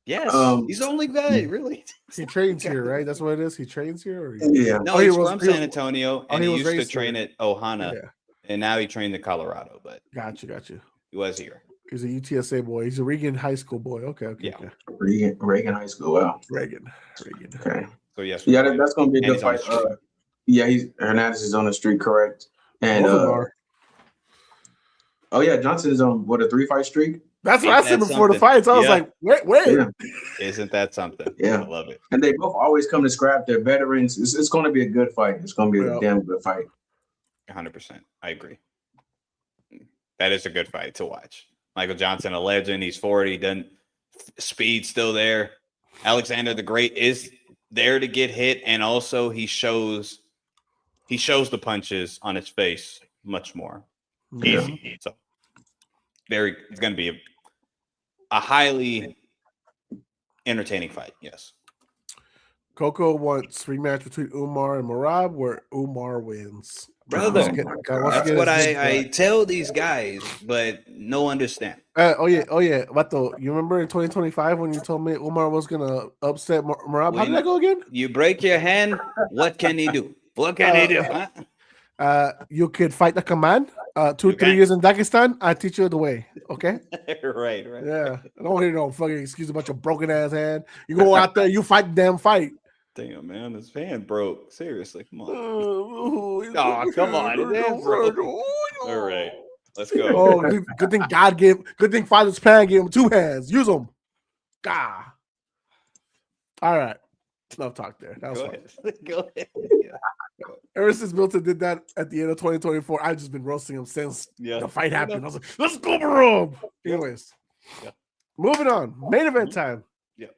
Yes, he's the only guy, really. He trains here, right? That's what it is. He trains here? Or yeah. No, he's from San Antonio, and he used to train at Ohana, and now he trained in Colorado. But Got you. He was here. He's a UTSA boy. He's a Reagan High School boy. Okay. Reagan High School. Wow. Reagan. Okay. So yes. Yeah, that's going to be a good fight. Hernandez is on the street, correct? And Johnson is on a 3-fight streak. That's what I said before the fights. I was like, wait. Yeah. Isn't that something? Yeah. I love it. And they both always come to scrap. They're veterans. It's going to be a good fight. It's going to be a damn good fight. 100%. I agree. That is a good fight to watch. Michael Johnson, a legend. He's 40. Speed still there. Alexander the Great is there to get hit, and also he shows the punches on his face much more easy. So it's going to be a highly entertaining fight. Yes. Coco wants rematch between Umar and Marab, where Umar wins. Brother. That's what I tell these guys, but no understand. Oh yeah, Vato, you remember in 2025 when you told me Umar was gonna upset Marab? How did that go again? You break your hand, what can he do? What can he do? Huh? You could fight like a man. 2-3 years in Dagestan, I teach you the way. Okay. right. Yeah. I don't want to hear no fucking excuse about your broken ass hand. You go out there, you fight the damn fight. Damn, man, his hand broke. Seriously, come on. Oh, come on, his hand broke. All right, let's go. Oh, good thing good thing Father's plan gave him 2 hands. Use them. God. All right. Enough talk there. That was fun. Go ahead. Ever since Milton did that at the end of 2024, I've just been roasting him since the fight happened. I was like, let's go, Bro. Anyways, moving on. Main event time. Yeah.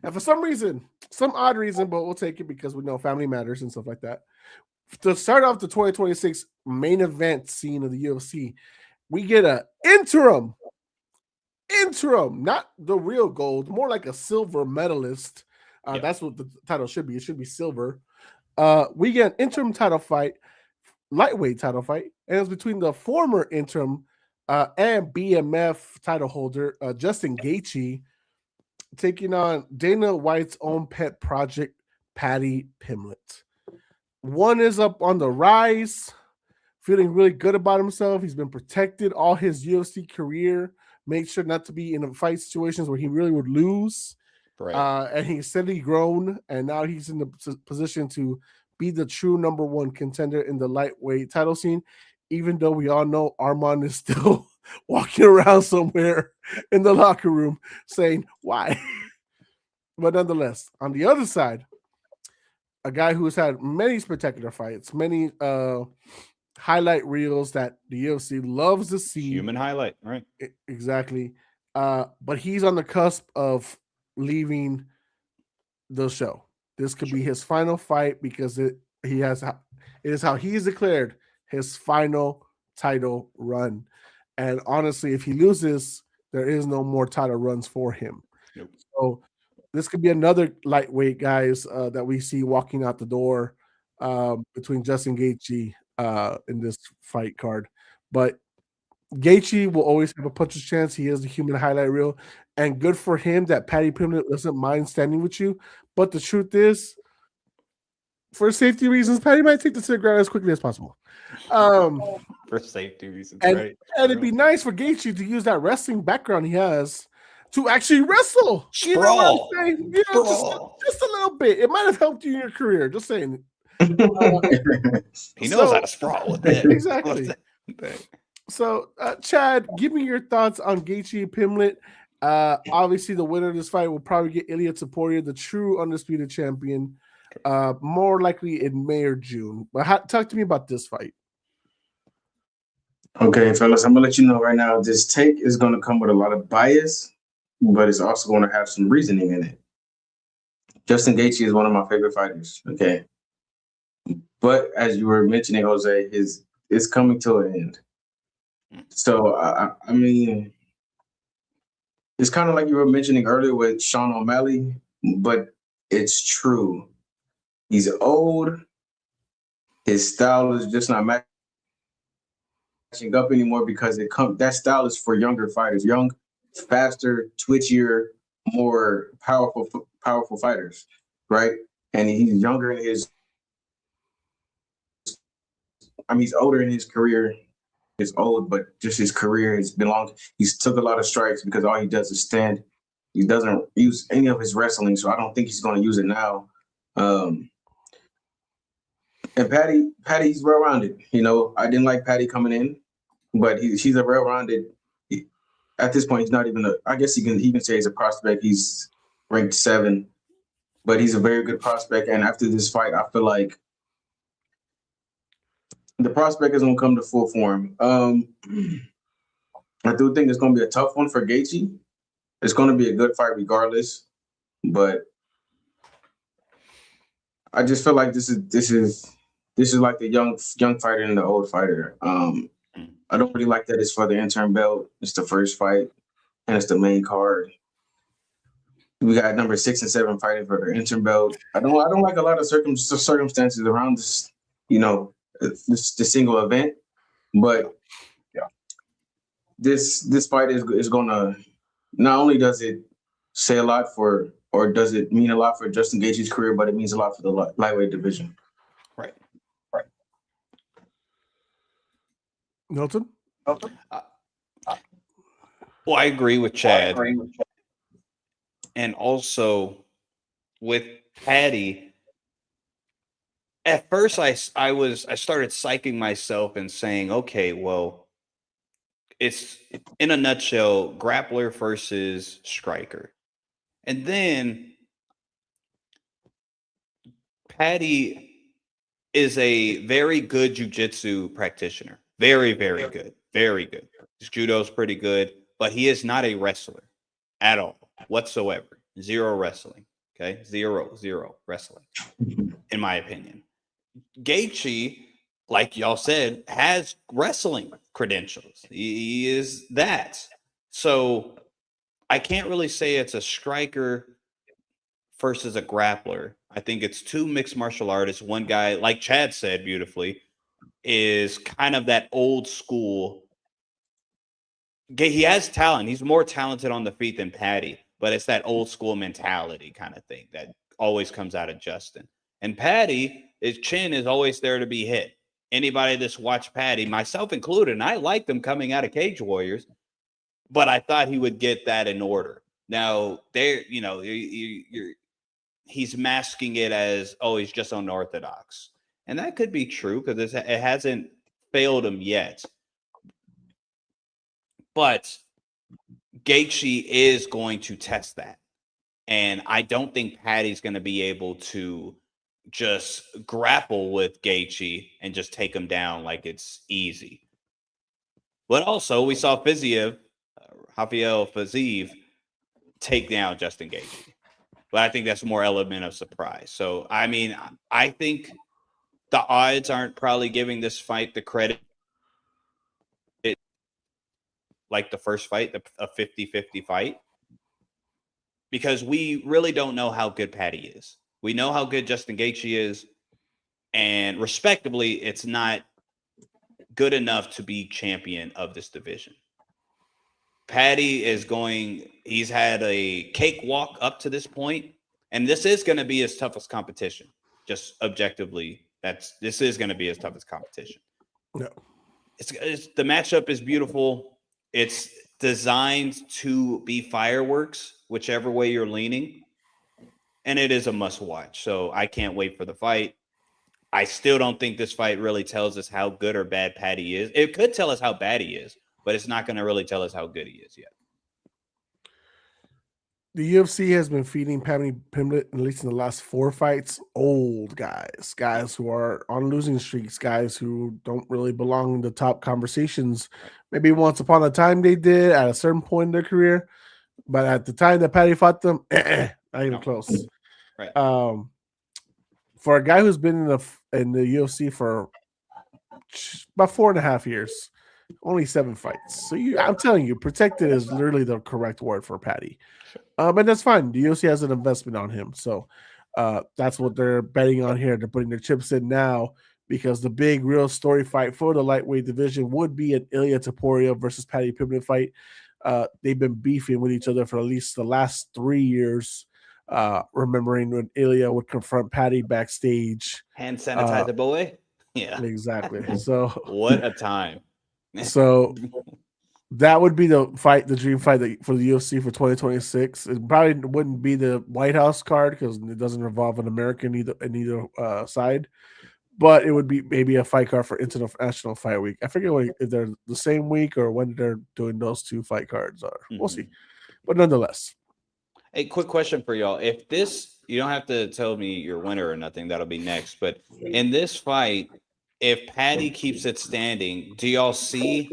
And for some reason, some odd reason, but we'll take it because we know family matters and stuff like that. To start off the 2026 main event scene of the UFC, we get an interim, not the real gold, more like a silver medalist. That's what the title should be. It should be silver. We get an interim title fight, lightweight title fight, and it's between the former interim and BMF title holder Justin Gaethje taking on Dana White's own pet project, Paddy Pimblett. One is up on the rise, feeling really good about himself. He's been protected all his UFC career, made sure not to be in fight situations where he really would lose. Right. And he's steadily grown, and now he's in the position to be the true number 1 contender in the lightweight title scene, even though we all know Armand is still walking around somewhere in the locker room saying, why? But nonetheless, on the other side, a guy who's had many spectacular fights, many highlight reels that the UFC loves to see. Human highlight, right? Exactly. But he's on the cusp of leaving the show. This could be his final fight because it is how he is declared his final title run. And honestly, if he loses, there is no more title runs for him. Nope. So this could be another lightweight guys that we see walking out the door between Justin Gaethje in this fight card. But Gaethje will always have a puncher's chance. He is the human highlight reel, and good for him that Paddy Pimblett doesn't mind standing with you. But the truth is, for safety reasons, Paddy might take the cigarette as quickly as possible. For safety reasons, right? And it'd be nice for Gaethje to use that wrestling background he has to actually wrestle. Sprawl. You know Sprawl. Just a little bit. It might have helped you in your career. Just saying. He knows how to sprawl with that. Exactly. So, Chad, give me your thoughts on Gaethje Pimblett. Obviously, the winner of this fight will probably get Ilya Topuria, the true undisputed champion, more likely in May or June. But talk to me about this fight. Okay, fellas, I'm going to let you know right now, this take is going to come with a lot of bias, but it's also going to have some reasoning in it. Justin Gaethje is one of my favorite fighters, okay? But as you were mentioning, Jose, it's coming to an end. So, I mean, it's kind of like you were mentioning earlier with Sean O'Malley, but it's true. He's old. His style is just not matching up anymore because that style is for younger fighters, young, faster, twitchier, more powerful fighters, right? And he's younger in his. He's older in his career. He's old, but just his career has been long. He's took a lot of strikes because all he does is stand. He doesn't use any of his wrestling, so I don't think he's going to use it now. And Paddy, he's well-rounded. You know, I didn't like Paddy coming in, but he's a well-rounded. At this point, he's not even I guess he can say he's a prospect. He's ranked 7, but he's a very good prospect. And after this fight, I feel like the prospect is going to come to full form. I do think it's going to be a tough one for Gaethje. It's going to be a good fight regardless, but I just feel like this is like the young fighter and the old fighter. I don't really like that it's for the interim belt. It's the first fight, and it's the main card. We got number 6 and 7 fighting for their interim belt. I don't like a lot of circumstances around this, this single event, but this fight is gonna, not only does it say a lot for, or does it mean a lot for Justin Gaethje's career, but it means a lot for the lightweight division. Right. Milton? Well, I agree with Chad. And also with Patty, at first I started psyching myself and saying, okay, well, it's in a nutshell, grappler versus striker. And then Patty is a very good jiu-jitsu practitioner. Very, very good. Very good. His judo is pretty good, but he is not a wrestler at all whatsoever. Zero wrestling. Okay. Zero wrestling, in my opinion. Gaethje, like y'all said, has wrestling credentials. He is that. So I can't really say it's a striker versus a grappler. I think it's two mixed martial artists. One guy, like Chad said beautifully, is kind of that old school. He has talent. He's more talented on the feet than Patty, but it's that old school mentality kind of thing that always comes out of Justin. And Patty, his chin is always there to be hit. Anybody that's watched Patty, myself included, and I liked him coming out of Cage Warriors, but I thought he would get that in order. Now, he's masking it as, oh, he's just unorthodox. And that could be true because it hasn't failed him yet. But Gaethje is going to test that. And I don't think Patty's going to be able to just grapple with Gaethje and just take him down like it's easy. But also, we saw Rafael Fiziev take down Justin Gaethje. But I think that's more element of surprise. So, I mean, I think the odds aren't probably giving this fight the credit like the first fight, a 50-50 fight, because we really don't know how good Patty is. We know how good Justin Gaethje is, and respectably, it's not good enough to be champion of this division. Patty he's had a cakewalk up to this point, and this is going to be his toughest competition. Just objectively, this is going to be his toughest competition. No, the matchup is beautiful. It's designed to be fireworks, whichever way you're leaning, and it is a must watch. So I can't wait for the fight. I still don't think this fight really tells us how good or bad Patty is. It could tell us how bad he is, but it's not going to really tell us how good he is yet. The UFC has been feeding Patty Pimblett, at least in the last 4 fights, old guys who are on losing streaks, guys who don't really belong in the top conversations. Maybe once upon a time they did at a certain point in their career, but at the time that Patty fought them, not even close. Right. For a guy who's been in the UFC for about 4.5 years, only 7 fights. So I'm telling you, protected is literally the correct word for Patty. And that's fine. The UFC has an investment on him. So that's what they're betting on here. They're putting their chips in now because the big real story fight for the lightweight division would be an Ilia Topuria versus Patty Pimblett fight. They've been beefing with each other for at least the last 3 years. Remembering when Ilia would confront Patty backstage. Hand sanitizer boy. Yeah. Exactly. So what a time. So that would be the dream fight for the UFC for 2026. It probably wouldn't be the White House card because it doesn't involve an American either side, but it would be maybe a fight card for International Fight Week. I forget if they're the same week or when they're doing those 2 fight cards are. We'll see, but nonetheless. Hey, quick question for y'all. If this, you don't have to tell me your winner or nothing, that'll be next. But in this fight, if Patty keeps it standing, do y'all see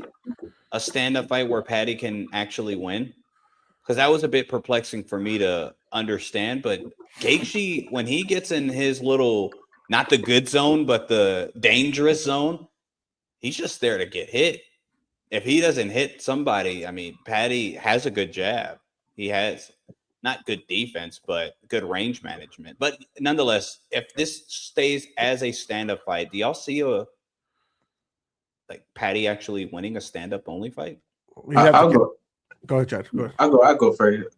a stand-up fight where Patty can actually win? Because that was a bit perplexing for me to understand. But Gaethje, when he gets in his little, not the good zone, but the dangerous zone, he's just there to get hit. If he doesn't hit somebody, I mean, Patty has a good jab. He has. not good defense, but good range management. But nonetheless, if this stays as a stand-up fight, do y'all see Patty actually winning a stand-up only fight? I'll go. Go ahead, Chad. Go ahead. I'll go first.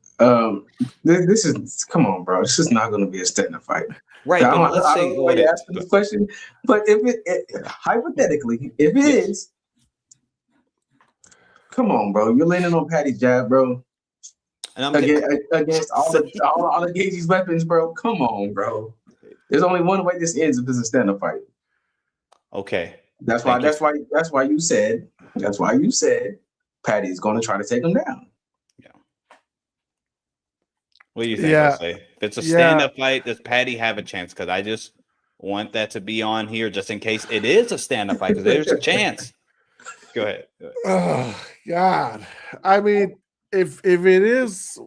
This is come on, bro. This is not going to be a stand-up fight, right? I don't know why you're asking this question, but if it hypothetically, if it is, come on, bro. You're leaning on Patty's jab, bro. And against all the Gaethje's weapons, bro. Come on, bro. There's only one way this ends if it's a stand-up fight. Okay. That's why you said Patty's going to try to take him down. Yeah. What do you think, Jose? If it's a stand-up fight, does Patty have a chance? Because I just want that to be on here just in case it is a stand-up fight, because there's a chance. Go ahead. Oh, God. I mean, if it is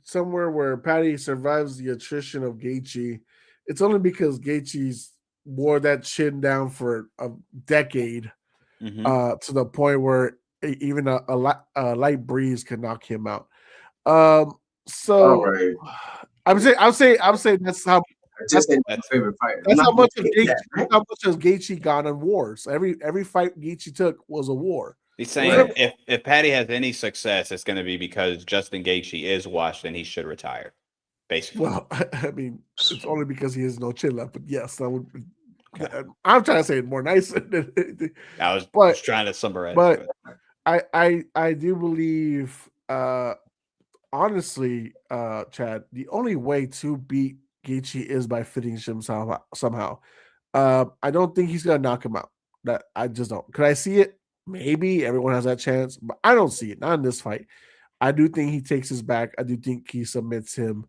somewhere where Patty survives the attrition of Gaethje, it's only because Gaethje's wore that chin down for a decade, to the point where even a light breeze can knock him out. So right. I'm saying that's how. That's my favorite fighter. That's how much of Gaethje gone in wars. Every fight Gaethje took was a war. He's saying if Patty has any success, it's going to be because Justin Gaethje is washed and he should retire. Basically. Well, I mean, it's only because he has no chin left. But yes, that would. I'm trying to say it more nice. I was trying to summarize. But I do believe, honestly, Chad, the only way to beat Gaethje is by finishing him somehow. I don't think he's gonna knock him out. That I just don't. Could I see it? Maybe everyone has that chance, but I don't see it. Not in this fight. I do think he takes his back. I do think he submits him.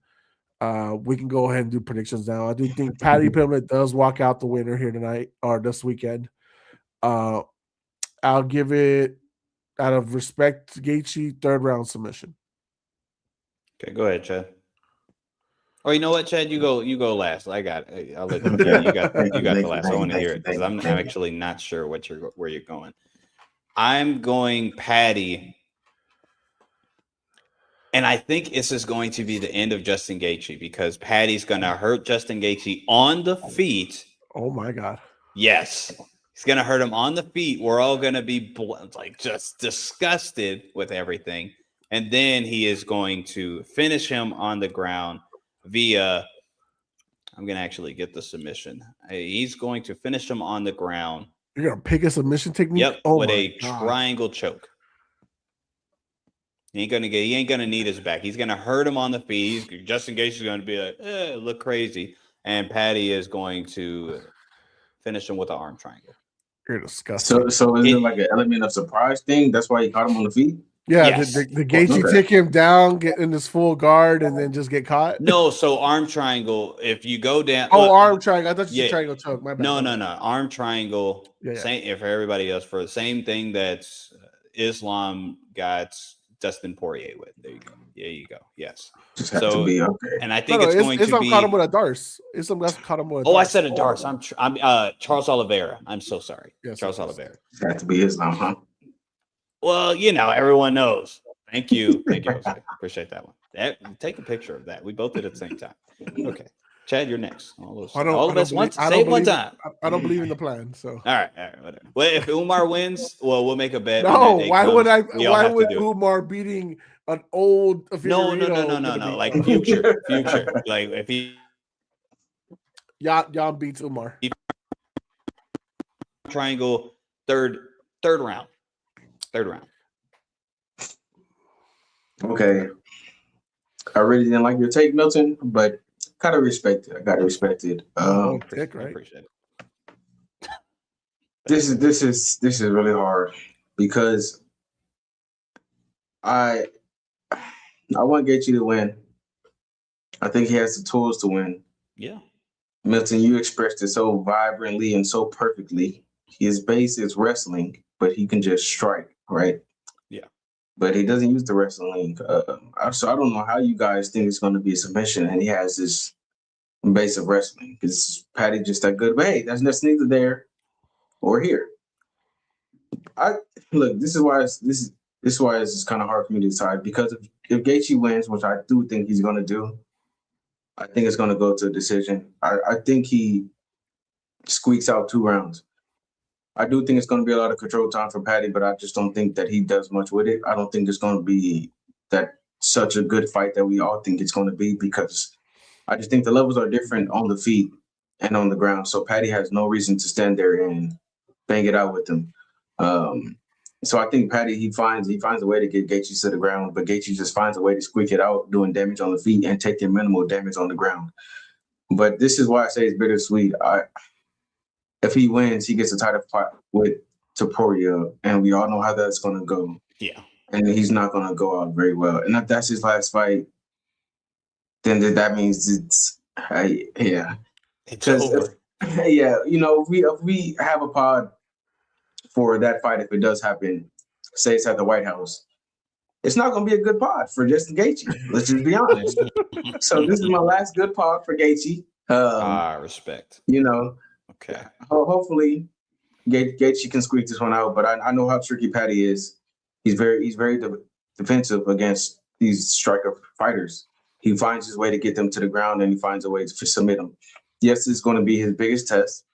We can go ahead and do predictions now. I do think Patty Pimblett does walk out the winner here tonight or this weekend. I'll give it, out of respect to Gaethje, 3rd round submission. Okay, go ahead, Chad. Oh, you know what, Chad? You go last. I got it. I'll let you. You got the last. I want to hear it because I'm actually not sure where you're going. I'm going Patty. And I think this is going to be the end of Justin Gaethje because Patty's going to hurt Justin Gaethje on the feet. Oh, my God. Yes. He's going to hurt him on the feet. We're all going to be just disgusted with everything. And then he is going to finish him on the ground via – I'm going to actually get the submission. He's going to finish him on the ground. You're going to pick a submission technique? Yep, with a triangle choke. He ain't gonna need his back. He's gonna hurt him on the feet. Justin Gaethje is gonna be like, look crazy, and Patty is going to finish him with an arm triangle. You're disgusting. So is it like an element of surprise thing? That's why he caught him on the feet. Yeah, yes. the Gaethje take him down, get in his full guard, and then just get caught. No, so arm triangle. If you go down, arm triangle. I thought you said triangle choke. My bad. No. Arm triangle. Same for everybody else for the same thing that Islam got Dustin Poirier with. There you go. Yes. Just have to be okay. And I think it's going to be. Caught him with a darce. Islam caught him with a darce. I said a darce. I'm Charles Oliveira. I'm so sorry. Yes, Charles Oliveira. Have to be Islam, huh? Well, everyone knows. Thank you. Jose. Appreciate that one. Take a picture of that. We both did it at the same time. Okay. Chad, you're next. All of us once. Say one time. I don't believe in the plan. So all right, whatever. Well, if Umar wins, we'll make a bet. No, why would I? Why would Umar beating an old? No. Like future. Like if he Jan beats Umar. Triangle third round. Okay. I really didn't like your take, Milton, but gotta respect it. I gotta respect it. Right? I appreciate it. This is really hard because I want Gaethje to win. I think he has the tools to win. Yeah. Milton, you expressed it so vibrantly and so perfectly. His base is wrestling, but he can just strike, right? Yeah. But he doesn't use the wrestling. So I don't know how you guys think it's going to be a submission, and he has this base of wrestling. Is Patty just that good? But hey, that's neither there or here. This is why this is this is why it's kind of hard for me to decide, because if Gaethje wins, which I do think he's going to do, I think it's going to go to a decision. I think he squeaks out 2 rounds. I do think it's going to be a lot of control time for Patty, but I just don't think that he does much with it. I don't think it's going to be that such a good fight that we all think it's going to be, because I just think the levels are different on the feet and on the ground. So Patty has no reason to stand there and bang it out with him. So I think Patty, he finds a way to get Gaethje to the ground, but Gaethje just finds a way to squeak it out, doing damage on the feet and taking minimal damage on the ground. But this is why I say it's bittersweet. If he wins, he gets a title fight with Topuria, and we all know how that's going to go. Yeah. And he's not going to go out very well. And if that's his last fight, then that means it's over. If we have a pod for that fight, if it does happen, say it's at the White House, it's not going to be a good pod for Justin Gaethje. Let's just be honest. So this is my last good pod for Gaethje. Respect. Okay. Hopefully, Gaethje can squeak this one out. But I know how tricky Patty is. He's very defensive against these striker fighters. He finds his way to get them to the ground, and he finds a way to submit them. Yes, it's going to be his biggest test,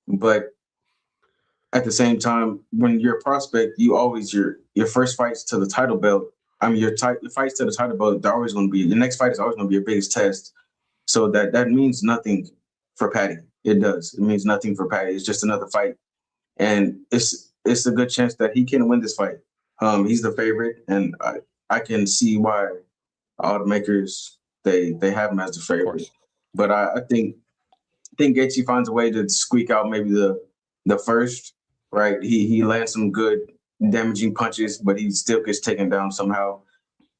but at the same time, when you're a prospect, you always your first fights to the title belt. I mean, your fights to the title belt, they're always going to be, the next fight is always going to be your biggest test. So that means nothing for Patty. It does. It means nothing for Patty. It's just another fight, and it's a good chance that he can win this fight. He's the favorite, and I can see why all the makers they have him as the favorite. But I think Gaethje finds a way to squeak out maybe the first. Right, he lands some good damaging punches, but he still gets taken down somehow,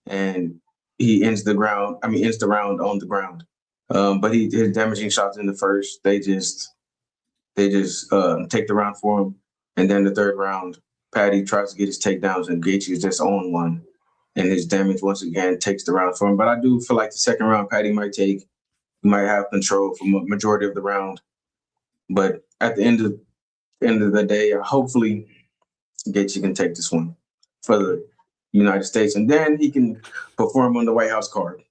and he ends the round on the ground. But his damaging shots in the first, they just take the round for him, and then the third round, Patty tries to get his takedowns, and Gaethje is just on one, and his damage once again takes the round for him. But I do feel like the second round, Patty might have control for a majority of the round, but at the end of the day, hopefully Gaethje can take this one for the United States, and then he can perform on the White House card.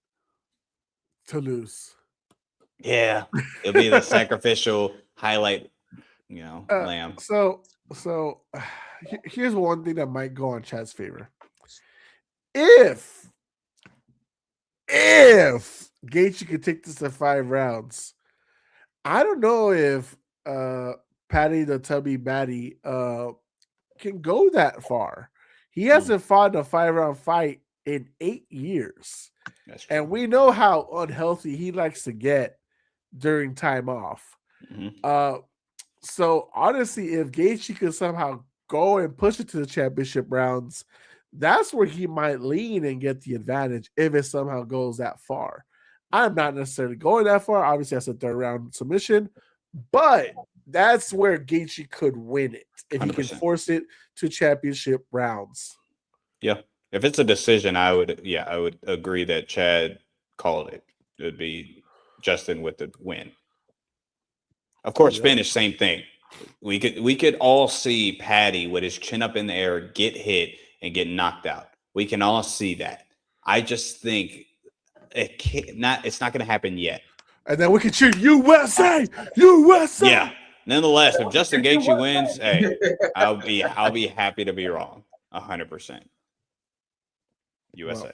Toulouse. Yeah, it'll be the sacrificial highlight, lamb. So here's one thing that might go on Chad's favor. If Gaethje could take this to 5 rounds, I don't know if Patty the Tubby Batty can go that far. He hasn't fought in a 5-round fight in 8 years. And we know how unhealthy he likes to get during time off. Mm-hmm. So honestly, if Gaethje could somehow go and push it to the championship rounds, that's where he might lean and get the advantage if it somehow goes that far. I'm not necessarily going that far. Obviously, that's a 3rd round submission, but that's where Gaethje could win it if 100%. He can force it to championship rounds. Yeah. If it's a decision, I would agree that Chad called it. It would be Justin with the win. Of course, finish, same thing. We could all see Patty with his chin up in the air, get hit and get knocked out. We can all see that. I just think it's not going to happen yet. And then we can cheer USA, USA. Yeah. Nonetheless, if Justin Gaethje wins, hey, I'll be happy to be wrong. 100%. USA. Well,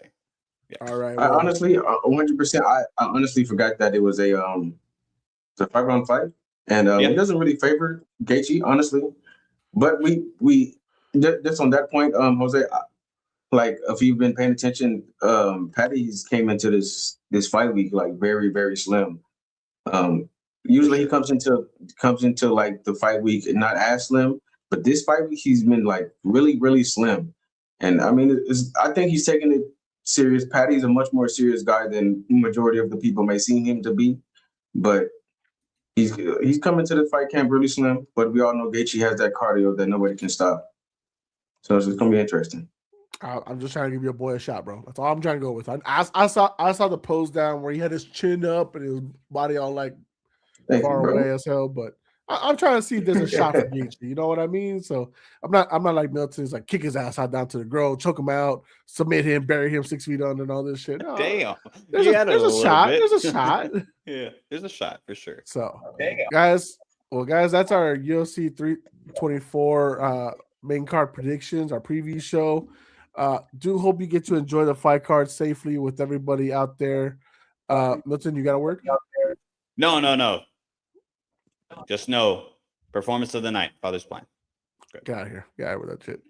yeah. All right. Well. I honestly, 100%. I honestly forgot that it was a 5-round fight, and it doesn't really favor Gaethje, honestly. But we just on that point, Jose. Like, if you've been paying attention, Patty's came into this fight week like very, very slim. Usually he comes into like the fight week not as slim, but this fight week he's been like really, really slim. And I mean, I think he's taking it serious. Patty's a much more serious guy than majority of the people may seem him to be, but he's coming to the fight camp really slim. But we all know Gaethje has that cardio that nobody can stop. So it's gonna be interesting. I'm just trying to give your boy a shot, bro. That's all I'm trying to go with. I saw the pose down where he had his chin up and his body all like far away as hell. But I'm trying to see if there's a shot for Gaethje. You know what I mean? So I'm not like Milton's like kick his ass out down to the ground, choke him out, submit him, bury him 6 feet under, and all this shit. No, Damn. there's a shot. There's a shot. Yeah, there's a shot for sure. So, guys, that's our UFC 324 main card predictions, our preview show. Do hope you get to enjoy the fight card safely with everybody out there. Milton, you got a word? No. Just know, performance of the night, Father's plan. Get out of here. Get out with that shit.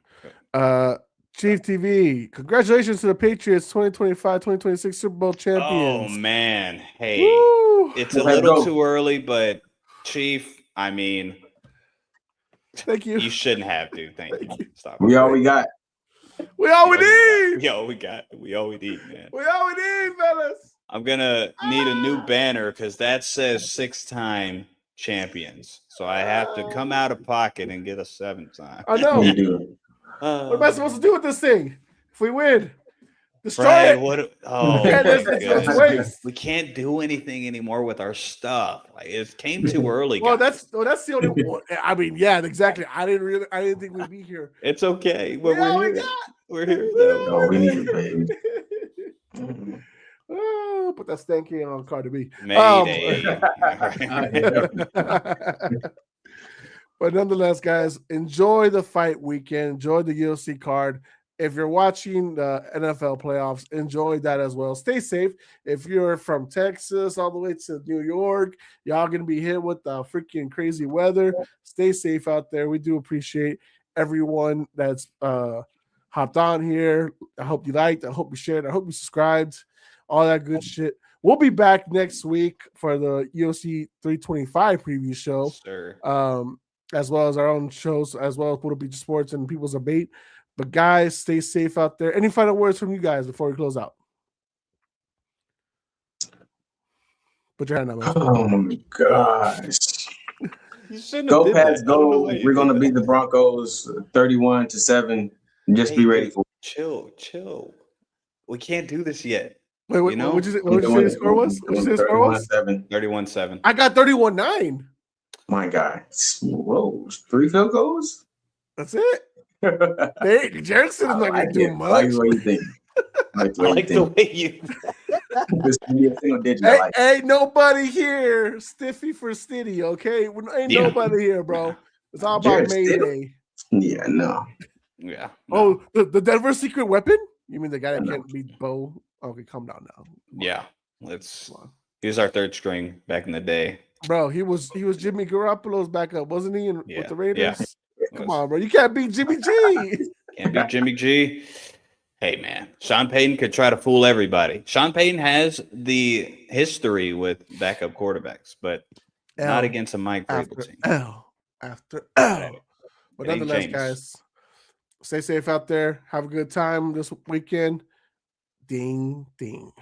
Chief TV, congratulations to the Patriots 2025-2026 Super Bowl champions. Oh, man. Hey, Woo! It's a little too early, but Chief, I mean, thank you. You shouldn't have to. Thank you. Stop. We all we got. We all we need. We all we got. We all we need, man. We all we need, fellas. I'm going to need a new banner because that says 6-time champions. So I have to come out of pocket and get a 7-time. I know. What am I supposed to do with this thing? If we win, destroy it. Oh, we can't do anything anymore with our stuff. Like it came too early. Well, that's the only one. I mean, yeah, exactly. I didn't think we'd be here. It's okay. But we're here though. Oh, we need it, baby. Put that stanky on Cardi B. But nonetheless, guys, enjoy the fight weekend. Enjoy the UFC card. If you're watching the NFL playoffs, enjoy that as well. Stay safe. If you're from Texas all the way to New York, y'all going to be hit with the freaking crazy weather. Stay safe out there. We do appreciate everyone that's hopped on here. I hope you liked. I hope you shared. I hope you subscribed. All that good shit. We'll be back next week for the UFC 325 preview show. Sure. As well as our own shows, as well as Puro Pinche Sports and People's Debate. But guys, stay safe out there. Any final words from you guys before we close out? Put your hand up, man. Oh my gosh. Go Pats, go. We're gonna beat the Broncos 31-7. Just be ready for it. Chill. We can't do this yet. Wait, what did you say the score was? 31-7. I got 31-9. My God. Whoa, 3 field goals? That's it. Hey, Jackson is not going to do much. I like the way you think. The way you This can be a single digit. Ain't nobody here stiffy for Stiddy, okay? Ain't nobody here, bro. It's all about Mayday. Yeah, no. Yeah. No. Oh, the Denver secret weapon? You mean the guy that can't beat Bo? Okay, calm down now. Yeah. He was our third string back in the day. Bro, he was Jimmy Garoppolo's backup, wasn't he? With the Raiders? Yeah. Come on, bro. You can't beat Jimmy G. Can't beat Jimmy G. Hey, man. Sean Payton could try to fool everybody. Sean Payton has the history with backup quarterbacks, but not against a Mike Vrabel team. After L. But nonetheless, guys, stay safe out there. Have a good time this weekend. Ding, ding.